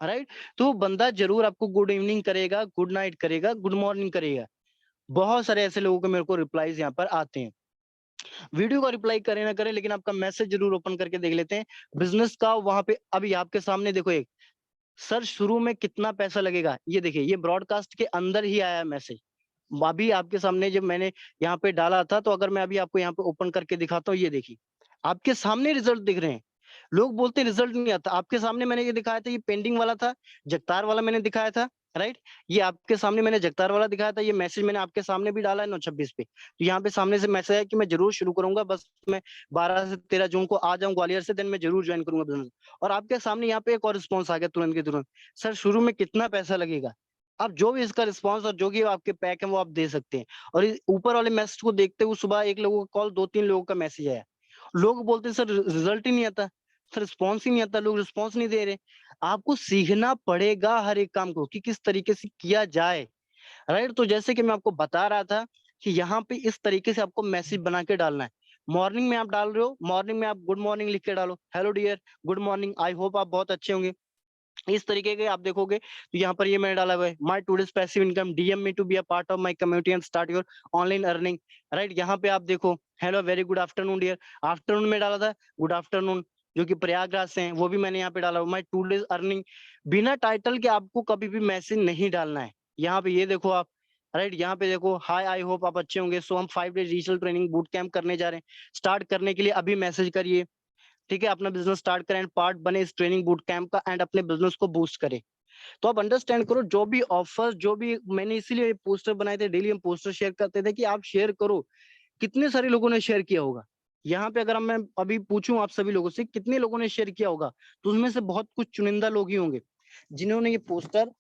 A: राइट। तो बंदा जरूर आपको गुड इवनिंग करेगा, गुड नाइट करेगा, गुड मॉर्निंग करेगा। बहुत सारे ऐसे लोगों के मेरे को रिप्लाईज यहाँ पर आते हैं। वीडियो का रिप्लाई करें ना करें, लेकिन आपका मैसेज जरूर ओपन करके देख लेते हैं बिजनेस का। वहां पे अभी आपके सामने देखो, एक सर शुरू में कितना पैसा लगेगा, ये देखिए, ये ब्रॉडकास्ट के अंदर ही आया मैसेज, अभी आपके सामने जब मैंने यहाँ पे डाला था। तो अगर मैं अभी आपको यहाँ पे ओपन करके दिखाता हूँ, ये देखिए आपके सामने रिजल्ट दिख रहे हैं। लोग बोलते हैं रिजल्ट नहीं आता, आपके सामने मैंने ये दिखाया था, ये पेंडिंग वाला था, जगतार वाला मैंने दिखाया था, राइट। ये आपके सामने मैंने जगतार वाला दिखाया था, ये मैसेज मैंने आपके सामने भी डाला है 9/26 पे। तो यहाँ पे सामने से मैसेज है कि मैं जरूर शुरू करूंगा, बस मैं 12 से 13 जून को आ जाऊँ ग्वालियर से, देन मैं जरूर ज्वाइन करूंगा बिजनेस। और आपके सामने यहाँ पे एक और रिस्पॉन्स आ गया तुरंत के तुरंत, सर शुरू में कितना पैसा लगेगा। आप जो भी इसका रिस्पॉन्स और जो भी आपके पैक है वो आप दे सकते हैं। और इस ऊपर वाले मैसेज को देखते हुए सुबह एक लोगों का कॉल, 2-3 लोगों का मैसेज आया। लोग बोलते हैं सर रिजल्ट ही नहीं आता, सर रिस्पॉन्स ही नहीं आता, लोग रिस्पॉन्स नहीं दे रहे। आपको सीखना पड़ेगा हर एक काम को कि किस तरीके से किया जाए, राइट। तो जैसे कि मैं आपको बता रहा था कि यहाँ पे इस तरीके से आपको मैसेज बना के डालना है। मॉर्निंग में आप डाल रहे हो, मॉर्निंग में आप गुड मॉर्निंग लिख के डालो, hello dear good morning, I hope आप बहुत अच्छे होंगे। इस तरीके के आप देखोगे तो यहाँ पर ये मैंने डाला हुआ है, my today's passive income, DM me to be a part of my community and start your online earning, right. यहाँ पे आप देखो, hello very good afternoon dear, afternoon में डाला था गुड आफ्टरनून, जो कि प्रयागराज से हैं, वो भी मैंने यहाँ पे डाला हुआ, माय टुडेस अर्निंग। बिना टाइटल के आपको कभी भी मैसेज नहीं डालना है। यहाँ पे ये देखो आप, राइट, यहाँ पे देखो, हाय आई होप आप अच्छे होंगे, सो हम 5 days digital training boot camp करने जा रहे हैं, स्टार्ट करने के लिए अभी मैसेज करिए, ठीक है, अपना बिजनेस स्टार्ट करें एंड पार्ट बने इस ट्रेनिंग बूट कैंप का, एंड अपने बिजनेस को बूस्ट करें। तो आप अंडरस्टैंड करो, जो भी ऑफर, जो भी मैंने इसीलिए पोस्टर बनाए थे, डेली हम पोस्टर शेयर करते थे कि आप शेयर करो। कितने सारे लोगों ने शेयर किया होगा, यहाँ पे अगर मैं अभी पूछूं आप सभी लोगों से कितने लोगों ने शेयर किया होगा, तो उसमें से बहुत कुछ चुनिंदा लोग ही होंगे जिन्होंने ये पोस्टर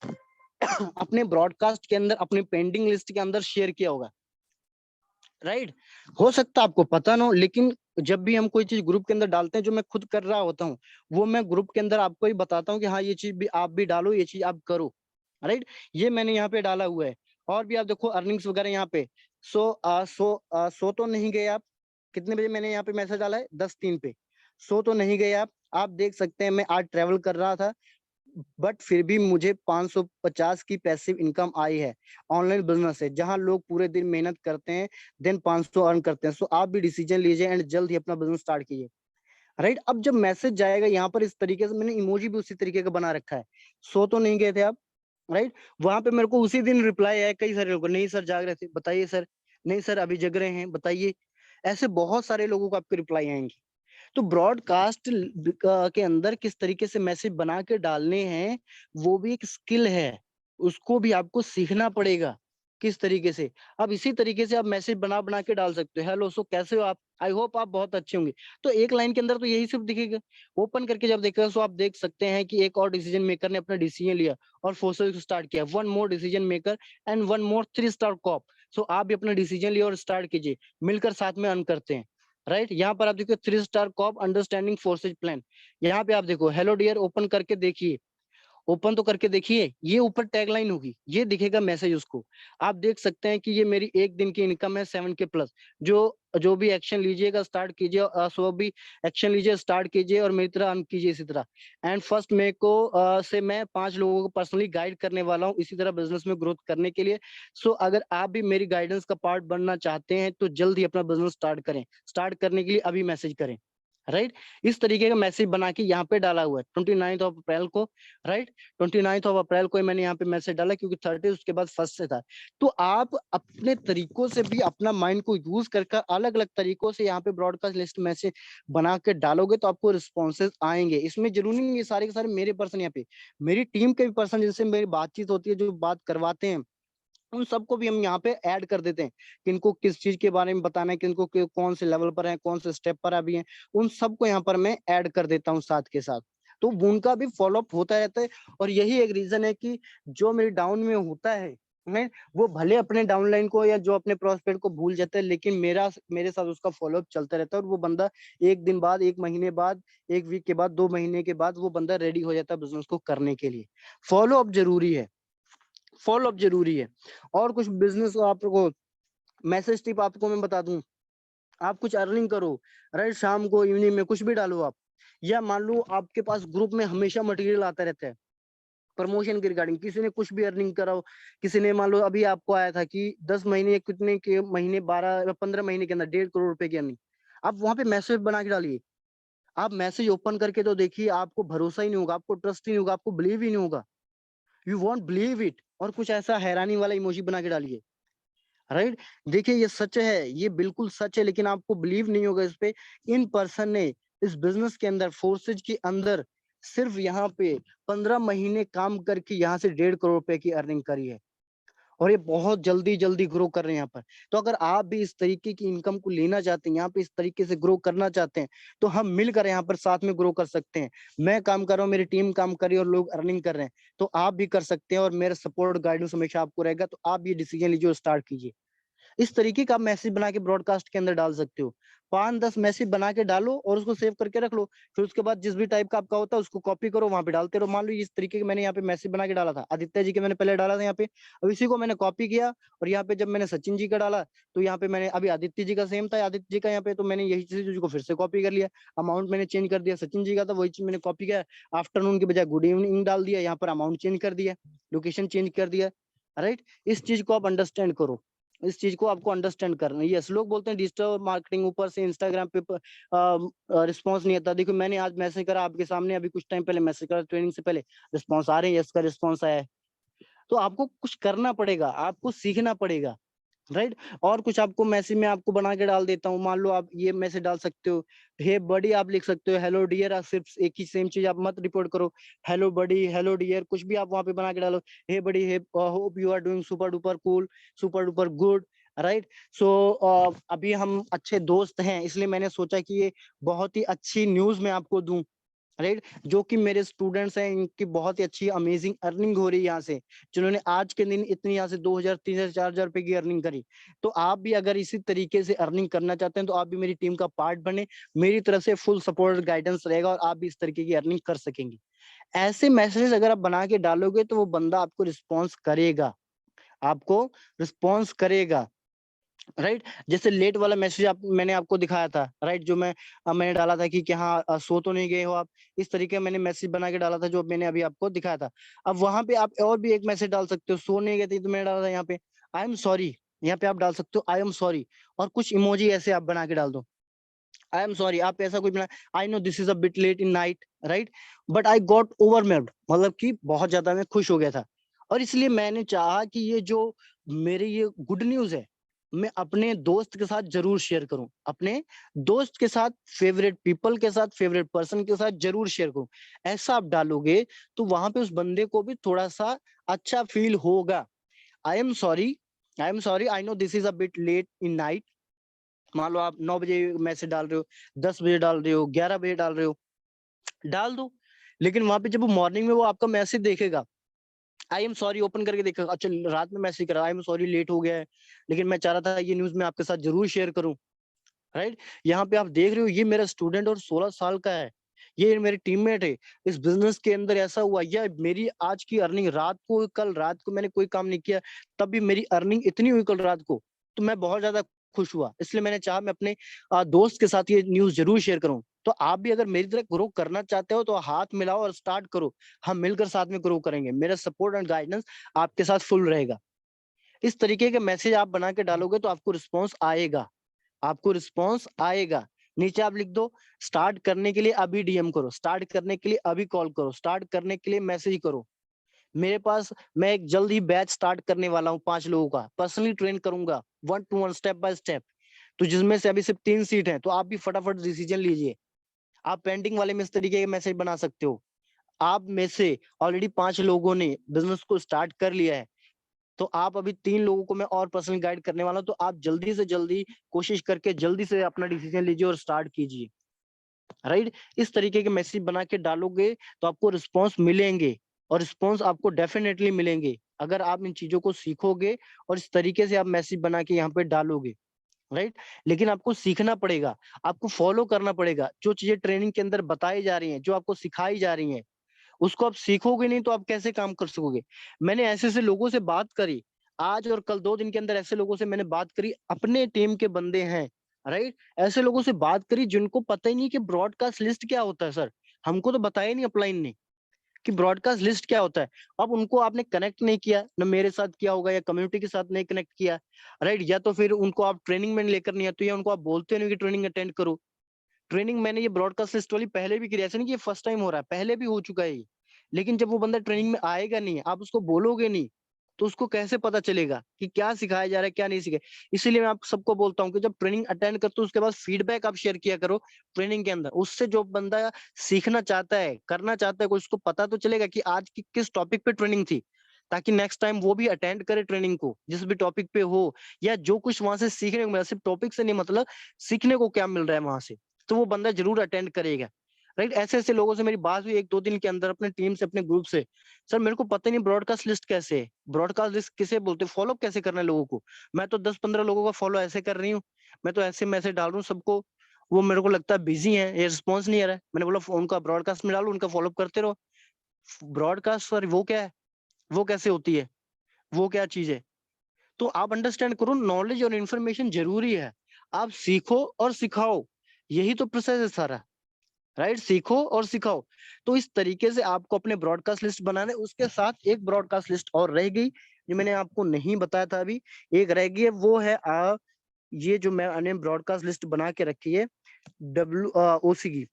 A: अपने ब्रॉडकास्ट के अंदर, अपने पेंडिंग लिस्ट के अंदर शेयर किया होगा, राइट। हो सकता है आपको पता ना हो, लेकिन जब भी हम कोई चीज ग्रुप के अंदर डालते हैं, जो मैं खुद कर रहा होता हूँ, वो मैं ग्रुप के अंदर आपको ही बताता हूँ कि हाँ ये चीज भी आप भी डालो, ये चीज आप करो, राइट। ये मैंने यहाँ पे डाला हुआ है। और भी आप देखो अर्निंग्स वगैरह यहाँ पे। सो तो नहीं गए आप, कितने बजे मैंने यहाँ पे मैसेज डाला है, 10:03 पे। सो तो नहीं गए आप देख सकते हैं मैं आज ट्रेवल कर रहा था, बट फिर भी मुझे 550 की पैसिव इनकम आई है। ऑनलाइन बिजनेस है जहां लोग पूरे दिन मेहनत करते हैं, देन 500 अर्न करते हैं। सो आप भी डिसीजन लीजिए एंड जल्द ही अपना बिजनेस स्टार्ट कीजिए, राइट। अब जब मैसेज जाएगा यहाँ पर, इस तरीके से मैंने इमोजी भी उसी तरीके का बना रखा है, सो तो नहीं गए थे आप, राइट। वहां पे मेरे को उसी दिन रिप्लाई आया कई सारे लोगों, नहीं सर जाग रहे थे, बताइए सर, नहीं सर अभी जग रहे हैं, बताइए। ऐसे बहुत सारे लोगों को आपके रिप्लाई आएंगे। तो ब्रॉडकास्ट के अंदर किस तरीके से मैसेज बना के डालने हैं, वो भी एक स्किल है, उसको भी आपको सीखना पड़ेगा किस तरीके से। अब इसी तरीके से आप मैसेज बना बना के डाल सकते हो, हेलो सो कैसे हो आप, आई होप आप बहुत अच्छे होंगे। तो एक लाइन के अंदर तो यही सिर्फ दिखेगा। ओपन करके जब देखा सो आप देख सकते हैं कि एक और डिसीजन मेकर ने अपना डिसीजन लिया और फोर्सेस स्टार्ट किया, one more decision maker and one more 3 star cop. So आप भी अपना डिसीजन लिया और स्टार्ट कीजिए, मिलकर साथ में अर्न करते हैं, राइट। यहाँ पर आप देखो 3 star cop understanding forces plan, यहाँ पे आप देखो हेलो डियर, ओपन करके देखिए, ओपन तो करके देखिए, ये ऊपर टैगलाइन होगी, ये दिखेगा मैसेज उसको। आप देख सकते हैं कि ये मेरी 1 दिन की इनकम है 7K प्लस। जो जो भी एक्शन लीजिएगा स्टार्ट कीजिए, सो भी एक्शन लीजिए, स्टार्ट कीजिए और मेरी तरह अर्न कीजिए इसी तरह। एंड फर्स्ट मई को से मैं 5 लोगों को पर्सनली गाइड करने वाला हूँ इसी तरह बिज़नेस में ग्रोथ करने के लिए। सो अगर आप भी मेरी गाइडेंस का पार्ट बनना चाहते हैं तो जल्द ही अपना बिज़नेस स्टार्ट करें। स्टार्ट करने के लिए अभी मैसेज करें, राइट? इस तरीके का मैसेज बना के यहाँ पे डाला हुआ है 29th ऑफ अप्रैल को, राइट? 29th ऑफ अप्रैल को ही मैंने यहाँ पे मैसेज डाला क्योंकि 30 उसके बाद फर्स्ट से था। तो आप अपने तरीकों से भी अपना माइंड को यूज कर अलग-अलग तरीकों से यहाँ पे ब्रॉडकास्ट लिस्ट मैसेज बना के डालोगे तो आपको रिस्पॉन्सेज आएँगे। इसमें ज़रूरी नहीं है ये सारे के सारे मेरे पर्सन यहाँ पे, मेरी टीम के भी पर्सन जिनसे मेरी बातचीत होती है, जो बात करवाते हैं, उन सबको भी हम यहाँ पे ऐड कर देते हैं, किनको किस चीज़ के बारे में बताना है, किनको कौन से लेवल पर है, कौन से स्टेप पर अभी हैं, उन सबको यहाँ पर मैं ऐड कर देता हूँ साथ के साथ। तो उनका भी फ़ॉलो-अप होता रहता है और यही एक रीज़न है कि जो मेरी डाउन में होता है, मैं वो भले अपने डाउनलाइन को या जो अपने प्रॉस्पेक्ट को भूल जाता है, लेकिन मेरे साथ उसका फ़ॉलो-अप चलता रहता है और वो बंदा 1 दिन बाद, 1 महीने बाद, 1 वीक के बाद, 2 महीने के बाद वो बंदा रेडी हो जाता है बिज़नेस को करने के लिए। फ़ॉलो-अप ज़रूरी है। फ़ॉलो अप ज़रूरी है। और कुछ बिज़नेस आपको मैसेज टिप आपको मैं बता दूँ, आप कुछ अर्निंग करो, राइट? शाम को इवनिंग में कुछ भी डालो आप। या मान लो आपके पास ग्रुप में हमेशा मटेरियल आता रहता है, प्रमोशन के रिगार्डिंग किसी ने कुछ भी अर्निंग करा हो, किसी ने मान लो अभी आपको आया था कि 10 महीने कितने के महीने 12 या 15 महीने के अंदर 1.5 करोड़ रुपए की अर्निंग। आप वहाँ पे मैसेज बना के डालिए। आप मैसेज ओपन करके तो देखिए, आपको भरोसा ही नहीं होगा, आपको ट्रस्ट ही नहीं होगा, आपको बिलीव ही नहीं होगा। यू वोंट बिलीव इट और कुछ ऐसा हैरानी वाला इमोजी बना के डालिए। राइट? देखिए ये सच है, ये बिल्कुल सच है लेकिन आपको बिलीव नहीं होगा इस पे। इन पर्सन ने इस बिज़नेस के अंदर फोर्सेज के अंदर सिर्फ़ यहाँ पे 15 महीने काम करके यहाँ से 1.5 करोड़ रुपए की अर्निंग करी है और ये बहुत जल्दी-जल्दी ग्रो कर रहे हैं यहाँ पर। तो अगर आप भी इस तरीके की इनकम को लेना चाहते हैं, यहाँ पे इस तरीके से ग्रो करना चाहते हैं, तो हम मिलकर यहाँ पर साथ में ग्रो कर सकते हैं। मैं काम कर रहा हूँ, मेरी टीम काम कर रही है और लोग अर्निंग कर रहे हैं, तो आप भी कर सकते हैं और मेरा सपोर्ट गाइडेंस हमेशा आपको रहेगा, तो आप ये डिसीजन लीजिए और स्टार्ट कीजिए। इस तरीके का आप मैसेज बना के ब्रॉडकास्ट के अंदर डाल सकते हो। 5-10 मैसेज बना के डालो और उसको सेव करके रख लो। फिर उसके बाद जिस भी टाइप का आपका होता है उसको कॉपी करो, वहाँ पे डालते रहो। मान लो इस तरीके के मैंने यहाँ पे मैसेज बना के डाला था। आदित्य जी के मैंने पहले डाला था यहाँ पे, अब इसी को मैंने कॉपी किया और यहाँ पे जब मैंने सचिन जी का डाला, तो यहाँ पे मैंने अभी आदित्य जी का सेम था, आदित्य जी का यहाँ पे तो मैंने यही चीज़ को फिर से कॉपी कर लिया। अमाउंट मैंने चेंज कर दिया, सचिन जी का था वही चीज़ मैंने कॉपी किया। आफ्टरनून के बजाय गुड इवनिंग डाल दिया, यहाँ पर अमाउंट चेंज कर दिया, लोकेशन चेंज कर दिया, राइट? इस चीज़ को आप अंडरस्टैंड करो। इस चीज़ को आपको अंडरस्टैंड करना है। यस, लोग बोलते हैं डिजिटल मार्केटिंग ऊपर से इंस्टाग्राम पे रिस्पॉन्स नहीं आता। देखो मैंने आज मैसेज करा आपके सामने, अभी कुछ टाइम पहले मैसेज करा ट्रेनिंग से पहले, रिस्पॉन्स आ रहे हैं, यस का रिस्पॉन्स आया है। तो आपको कुछ करना पड़ेगा, आपको सीखना पड़ेगा। राइट? और कुछ आपको मैसेज में आपको बना के डाल देता हूँ। मान लो आप ये मैसेज डाल सकते हो, हे बडी आप लिख सकते हो, हेलो डियर आप सिर्फ एक ही सेम चीज़ आप मत रिपोर्ट करो। हेलो बडी, हेलो डियर कुछ भी आप वहाँ पे बना के डालो। Hey buddy, hey hope you are doing super duper cool, super duper good, right? So अभी हम अच्छे दोस्त हैं इसलिए मैंने सोचा कि ये बहुत ही अच्छी न्यूज़ मैं आपको दूँ। राइट? जो कि मेरे स्टूडेंट्स हैं इनकी बहुत ही अच्छी अमेजिंग अर्निंग हो रही है यहाँ से, जिन्होंने आज के दिन इतनी यहाँ से 2000 3000 4000 रुपए की अर्निंग करी। तो आप भी अगर इसी तरीके से अर्निंग करना चाहते हैं तो आप भी मेरी टीम का पार्ट बने। मेरी तरफ से फुल सपोर्ट गाइडेंस रहेगा और आप भी इस तरीके की अर्निंग कर सकेंगे। ऐसे मैसेजेस अगर आप बना के डालोगे तो वो बंदा आपको रिस्पॉन्स करेगा, आपको रिस्पॉन्स करेगा। राइट? जैसे लेट वाला मैसेज आप मैंने आपको दिखाया था, राइट? जो मैंने डाला था कि हाँ सो तो नहीं गए हो आप? इस तरीके का मैंने मैसेज बना के डाला था जो मैंने अभी आपको दिखाया था। अब वहाँ पे आप और भी एक मैसेज डाल सकते हो, सो नहीं गए थे तो मैंने डाला था यहाँ पे आई एम सॉरी, यहाँ पे आप डाल सकते हो आई एम सॉरी और कुछ इमोजी ऐसे आप बना के डाल दो। आई एम सॉरी आप ऐसा कुछ बना I know this is a bit late in night, right? But I got overwhelmed मतलब कि बहुत ज़्यादा मैं खुश हो गया था और इसलिए मैंने चाहा कि ये जो मेरी ये गुड न्यूज़ है, मैं अपने दोस्त के साथ ज़रूर शेयर करूँ। अपने दोस्त के साथ, फेवरेट पीपल के साथ, फेवरेट पर्सन के साथ ज़रूर शेयर करूँ। ऐसा आप डालोगे तो वहाँ पे उस बंदे को भी थोड़ा-सा अच्छा फ़ील होगा। I am sorry I know this is a bit late in night. मान लो आप 9 बजे मैसेज डाल रहे हो, 10 बजे डाल रहे हो, 11 बजे डाल रहे हो, डाल दो। लेकिन वहाँ पे जब वो मॉर्निंग में वो आपका मैसेज देखेगा, आई एम सॉरी ओपन करके देखेगा, अच्छा रात में मैसेज करा, आई एम सॉरी लेट हो गया है, लेकिन मैं चाह रहा था ये न्यूज़ मैं आपके साथ ज़रूर शेयर करूँ, राइट? यहाँ पे आप देख रहे हो ये मेरा स्टूडेंट और 16 साल का है। ये मेरे टीममेट है, इस बिजनेस के अंदर ऐसा हुआ, या मेरी आज की अर्निंग कल रात को मैंने कोई काम नहीं किया, तब भी मेरी अर्निंग इतनी हुई कल रात को, तो मैं बहुत ज्यादा खुश हुआ। इसलिए मैंने चाहा मैं अपने दोस्त के साथ ये न्यूज़ ज़रूर शेयर करूँ। तो आप भी अगर मेरी तरह ग्रो करना चाहते हो तो हाथ मिलाओ और स्टार्ट करो। हम मिलकर साथ में ग्रो करेंगे। मेरा सपोर्ट एंड गाइडेंस आपके साथ फुल रहेगा। इस तरीके के मैसेज आप बना के डालोगे तो आपको रिस्पॉन्स आएगा। आपको रिस्पॉन्स आएगा। नीचे आप लिख दो, स्टार्ट करने के लिए अभी डीएम करो, स्टार्ट करने के लिए अभी कॉल करो, स्टार्ट करने के लिए मैसेज करो। मेरे पास मैं एक जल्द ही बैच स्टार्ट करने वाला हूँ 5 लोगों का, पर्सनली ट्रेन करूँगा 1 टू 1 स्टेप बाय स्टेप। तो जिसमें से अभी सिर्फ 3 सीट हैं, तो आप भी फटाफट डिसीजन लीजिए। आप पेंडिंग वाले में इस तरीके के मैसेज बना सकते हो। आप में से ऑलरेडी 5 लोगों ने बिज़नेस को स्टार्ट कर लिया है, तो आप अभी 3 लोगों को मैं और पर्सनल गाइड करने वाला हूँ, तो आप जल्दी से जल्दी कोशिश करके जल्दी से अपना डिसीजन लीजिए और स्टार्ट कीजिए। राइट? इस तरीके के मैसेज बना के डालोगे तो आपको रिस्पॉन्स मिलेंगे और रिस्पॉन्स आपको डेफिनेटली मिलेंगे अगर आप इन चीजों को सीखोगे और इस तरीके से आप मैसेज बना के यहाँ पे डालोगे। राइट? लेकिन आपको सीखना पड़ेगा, आपको फॉलो करना पड़ेगा। जो चीजें ट्रेनिंग के अंदर बताई जा रही हैं, जो आपको सिखाई जा रही हैं, उसको आप सीखोगे नहीं तो आप कैसे काम कर सकोगे? मैंने ऐसे-ऐसे लोगों से बात करी, आज और कल 2 दिन के अंदर ऐसे लोगों से मैंने बात करी, अपने टीम के बंदे हैं, राइट? ऐसे लोगों से बात करी जिनको पता ही नहीं कि ब्रॉडकास्ट लिस्ट क्या होता है सर। हमको तो बताया ही नहीं अपलाइन ने कि ब्रॉडकास्ट लिस्ट क्या होता है। अब उनको आपने कनेक्ट नहीं किया, ना मेरे साथ किया होगा या कम्युनिटी के साथ नहीं कनेक्ट किया, राइट? या तो फिर उनको आप ट्रेनिंग में लेकर नहीं आते, या उनको आप बोलते नहीं कि ट्रेनिंग अटेंड करो। ट्रेनिंग मैंने ये ब्रॉडकास्ट लिस्ट वाली पहले भी करी है, ऐसा नहीं कि ये फर्स्ट टाइम हो रहा है, पहले भी हो चुका है ये। लेकिन जब वो बंदा ट्रेनिंग में आएगा नहीं, आप उसको बोलोगे नहीं, तो उसको कैसे पता चलेगा कि क्या सिखाया जा रहा है, क्या नहीं सिखाया। इसीलिए मैं आप सबको बोलता हूँ कि जब ट्रेनिंग अटेंड करते हो उसके बाद फीडबैक आप शेयर किया करो ट्रेनिंग के अंदर। उससे जो बंदा सीखना चाहता है, करना चाहता है कुछ, उसको पता तो चलेगा कि आज की किस टॉपिक पे ट्रेनिंग थी, ताकि नेक्स्ट टाइम वो भी अटेंड करे ट्रेनिंग को, जिस भी टॉपिक पे हो, या जो कुछ वहां से सीखने को मिला, सिर्फ टॉपिक से नहीं मतलब सीखने को क्या मिल रहा है वहां से, तो वो बंदा जरूर अटेंड करेगा। राइट? ऐसे-ऐसे लोगों से मेरी बात हुई 1-2 दिन के अंदर अपने टीम से, अपने ग्रुप से। सर मेरे को पता ही नहीं ब्रॉडकास्ट लिस्ट कैसे है? ब्रॉडकास्ट लिस्ट किसे बोलते हैं? फॉलो कैसे करना है लोगों को? मैं तो 10-15 लोगों का फॉलो ऐसे कर रही हूँ। मैं तो ऐसे मैसेज डाल रहा हूँ सबको। वो मेरे को लगता है बिज़ी हैं, ये रिस्पॉन्स नहीं आ रहा है। मैंने बोला उनका ब्रॉडकास्ट में डालो, उनका फॉलो अप करते रहो। ब्रॉडकास्ट सर वो क्या है? वो कैसे होती है? वो क्या चीज़ है? तो आप अंडरस्टैंड करो, नॉलेज और इन्फॉर्मेशन ज़रूरी है। आप सीखो और सिखाओ। यही तो प्रोसेस है सारा। राइट? सीखो और सिखाओ। तो इस तरीके से आपको अपने ब्रॉडकास्ट लिस्ट बनाना है। उसके साथ एक ब्रॉडकास्ट लिस्ट और रह गई, जो मैंने आपको नहीं बताया था अभी। एक रह गई है, वो है ये जो मैंने ब्रॉडकास्ट लिस्ट बना के रखी है, ओसी की,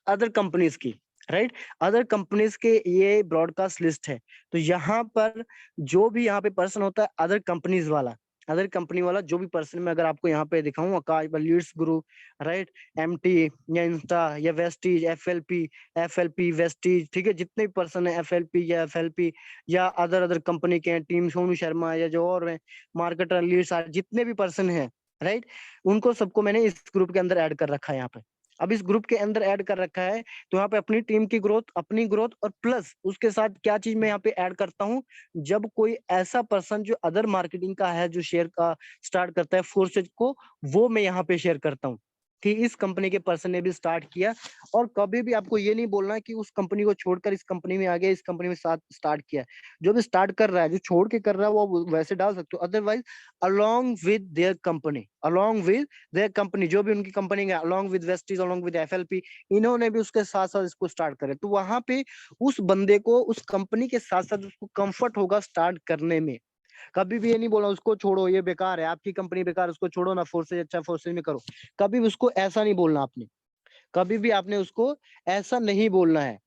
A: अदर कंपनीज की। राइट? अदर कंपनीज के ये ब्रॉडकास्ट लिस्ट है। तो यहाँ पर जो भी यहाँ पे पर्सन होता है अदर कंपनीज वाला, अदर कंपनी वाला जो भी पर्सन, मैं अगर आपको यहाँ पे दिखाऊं, आकाश लीड्स ग्रुप, राइट, एमटी या इंस्टा या वेस्टीज, एफएलपी वेस्टीज, ठीक है, जितने भी पर्सन है, एफएलपी या अदर अदर कंपनी के हैं, टीम सोनू शर्मा या जो और है, मार्केटर लीड्स, जितने भी पर्सन है, राइट, उनको सबको मैंने इस ग्रुप के अंदर ऐड कर रखा है यहाँ पे। अब इस ग्रुप के अंदर ऐड कर रखा है, तो यहाँ पे अपनी टीम की ग्रोथ, अपनी ग्रोथ, और प्लस उसके साथ क्या चीज मैं यहाँ पे ऐड करता हूँ, जब कोई ऐसा पर्सन जो अदर मार्केटिंग का है, जो शेयर का स्टार्ट करता है फोर्सेज को, वो मैं यहाँ पे शेयर करता हूँ कि इस कंपनी के पर्सन ने भी स्टार्ट किया। और कभी भी आपको ये नहीं बोलना कि उस कंपनी को छोड़कर इस कंपनी में आ गया, इस कंपनी में साथ स्टार्ट किया। जो भी स्टार्ट कर रहा है, जो छोड़ के कर रहा है, वो वैसे डाल सकते हो। Otherwise along with their company, along with their company, जो भी उनकी कंपनी है, along with Vestige, along with FLP, इन्होंने भी उसके साथ साथ इसको स्टार्ट करे, तो वहां पे उस बंदे को उस कंपनी के साथ साथ उसको कंफर्ट होगा स्टार्ट करने में। कभी भी ये नहीं बोला उसको छोड़ो, ये बेकार है, आपकी कंपनी बेकार, उसको छोड़ो ना, फोर्सेज अच्छा, फोर्सेज में करो। कभी भी उसको ऐसा नहीं बोलना आपने, कभी भी आपने उसको ऐसा नहीं बोलना है।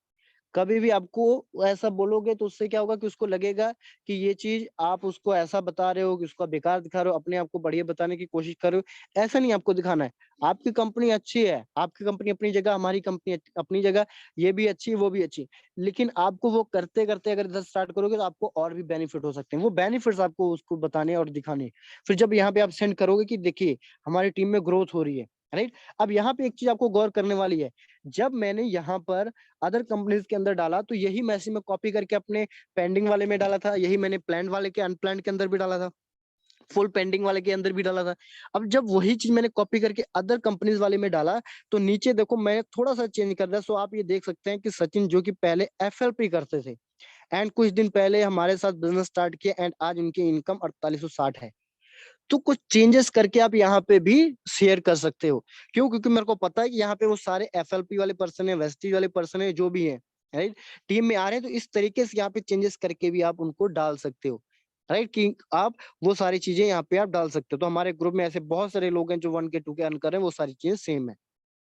A: कभी भी आपको ऐसा बोलोगे तो उससे क्या होगा कि उसको लगेगा कि ये चीज आप उसको ऐसा बता रहे हो कि उसका बेकार दिखा रहे हो, अपने आप को बढ़िया बताने की कोशिश कर रहे हो। ऐसा नहीं आपको दिखाना है। आपकी कंपनी अच्छी है, आपकी कंपनी अपनी जगह, हमारी कंपनी अपनी जगह, ये भी अच्छी है, वो भी अच्छी। लेकिन आपको वो करते करते अगर इधर स्टार्ट करोगे तो आपको और भी बेनिफिट हो सकते हैं। वो बेनिफिट्स आपको उसको बताने और दिखाने। फिर जब यहाँ पे आप सेंड करोगे कि देखिए हमारी टीम में ग्रोथ हो रही है, राइट। अब यहाँ पे एक चीज आपको गौर करने वाली है, जब मैंने यहाँ पर अदर कंपनीज के अंदर डाला, तो यही मैसेज मैं कॉपी करके अपने पेंडिंग वाले में डाला था, यही मैंने प्लान वाले के, अनप्लान के अंदर भी डाला था। फुल पेंडिंग वाले के अंदर भी डाला था। अब जब वही चीज मैंने कॉपी करके अदर कंपनीज वाले में डाला, तो नीचे देखो मैंने थोड़ा सा चेंज कर दिया। सो आप ये देख सकते हैं कि सचिन जो कि पहले एफएलपी करते थे एंड कुछ दिन पहले हमारे साथ बिजनेस स्टार्ट किया एंड आज उनकी इनकम 4860 है। तो कुछ चेंजेस करके आप यहाँ पे भी शेयर कर सकते हो। क्यों? क्योंकि मेरे को पता है कि यहाँ पे वो सारे एफएलपी वाले पर्सन है, वेस्टीज वाले पर्सन है, जो भी है, राइट, टीम में आ रहे हैं। तो इस तरीके से यहाँ पे चेंजेस करके भी आप उनको डाल सकते हो, राइट, कि आप वो सारी चीजें यहाँ पे आप डाल सकते हो। तो हमारे ग्रुप में ऐसे बहुत सारे लोग हैं जो 1K 2K अर्न कर रहे हैं, वो सारी चीजें सेम है,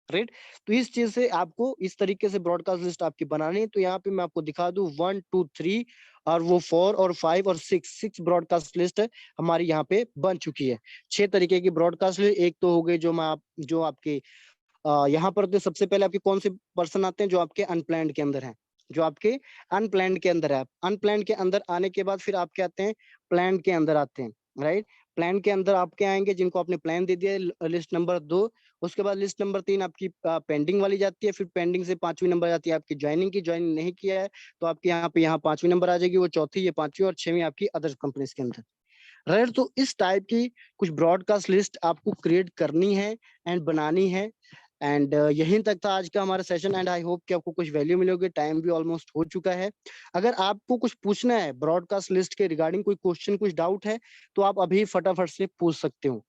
A: राइट। तो इस चीज से आपको इस तरीके से ब्रॉडकास्ट लिस्ट आपकी बनानी है। तो यहाँ पे मैं आपको दिखा दूं 1 2 3 और वो 4 और 5 और 6 ब्रॉडकास्ट लिस्ट है हमारी यहाँ पे बन चुकी है। 6 तरीके की ब्रॉडकास्ट लिस्ट। एक तो हो गई जो आपके यहाँ पर तो सबसे पहले आपके कौन से पर्सन आते हैं जो आपके अनप्लैन्ड के अंदर हैं, जो आपके अनप्लैन्ड के अंदर है। अनप्लैन्ड के अंदर आने के बाद फिर आपके आते हैं प्लान के अंदर आते हैं, राइट। प्लान के अंदर आपके आएंगे जिनको आपने प्लान दे दिया है, लिस्ट नंबर 2। उसके बाद लिस्ट नंबर 3 आपकी पेंडिंग वाली जाती है। फिर पेंडिंग से 5वीं नंबर जाती है आपकी ज्वाइनिंग की। ज्वाइनिंग नहीं किया है तो आपके यहाँ पे 5वीं नंबर आ जाएगी, वो चौथी, ये 5वीं और 6वीं आपकी अदर कंपनीज के अंदर, राइट। तो इस टाइप की कुछ ब्रॉडकास्ट लिस्ट आपको क्रिएट करनी है एंड बनानी है। एंड यहीं तक था आज का हमारा सेशन एंड आई होप कि आपको कुछ वैल्यू मिलोगे। टाइम भी ऑलमोस्ट हो चुका है। अगर आपको कुछ पूछना है ब्रॉडकास्ट लिस्ट के रिगार्डिंग, कोई क्वेश्चन, कुछ डाउट है, तो आप अभी फटाफट से पूछ सकते हो।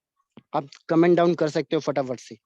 A: आप कमेंट डाउन कर सकते हो फटाफट से।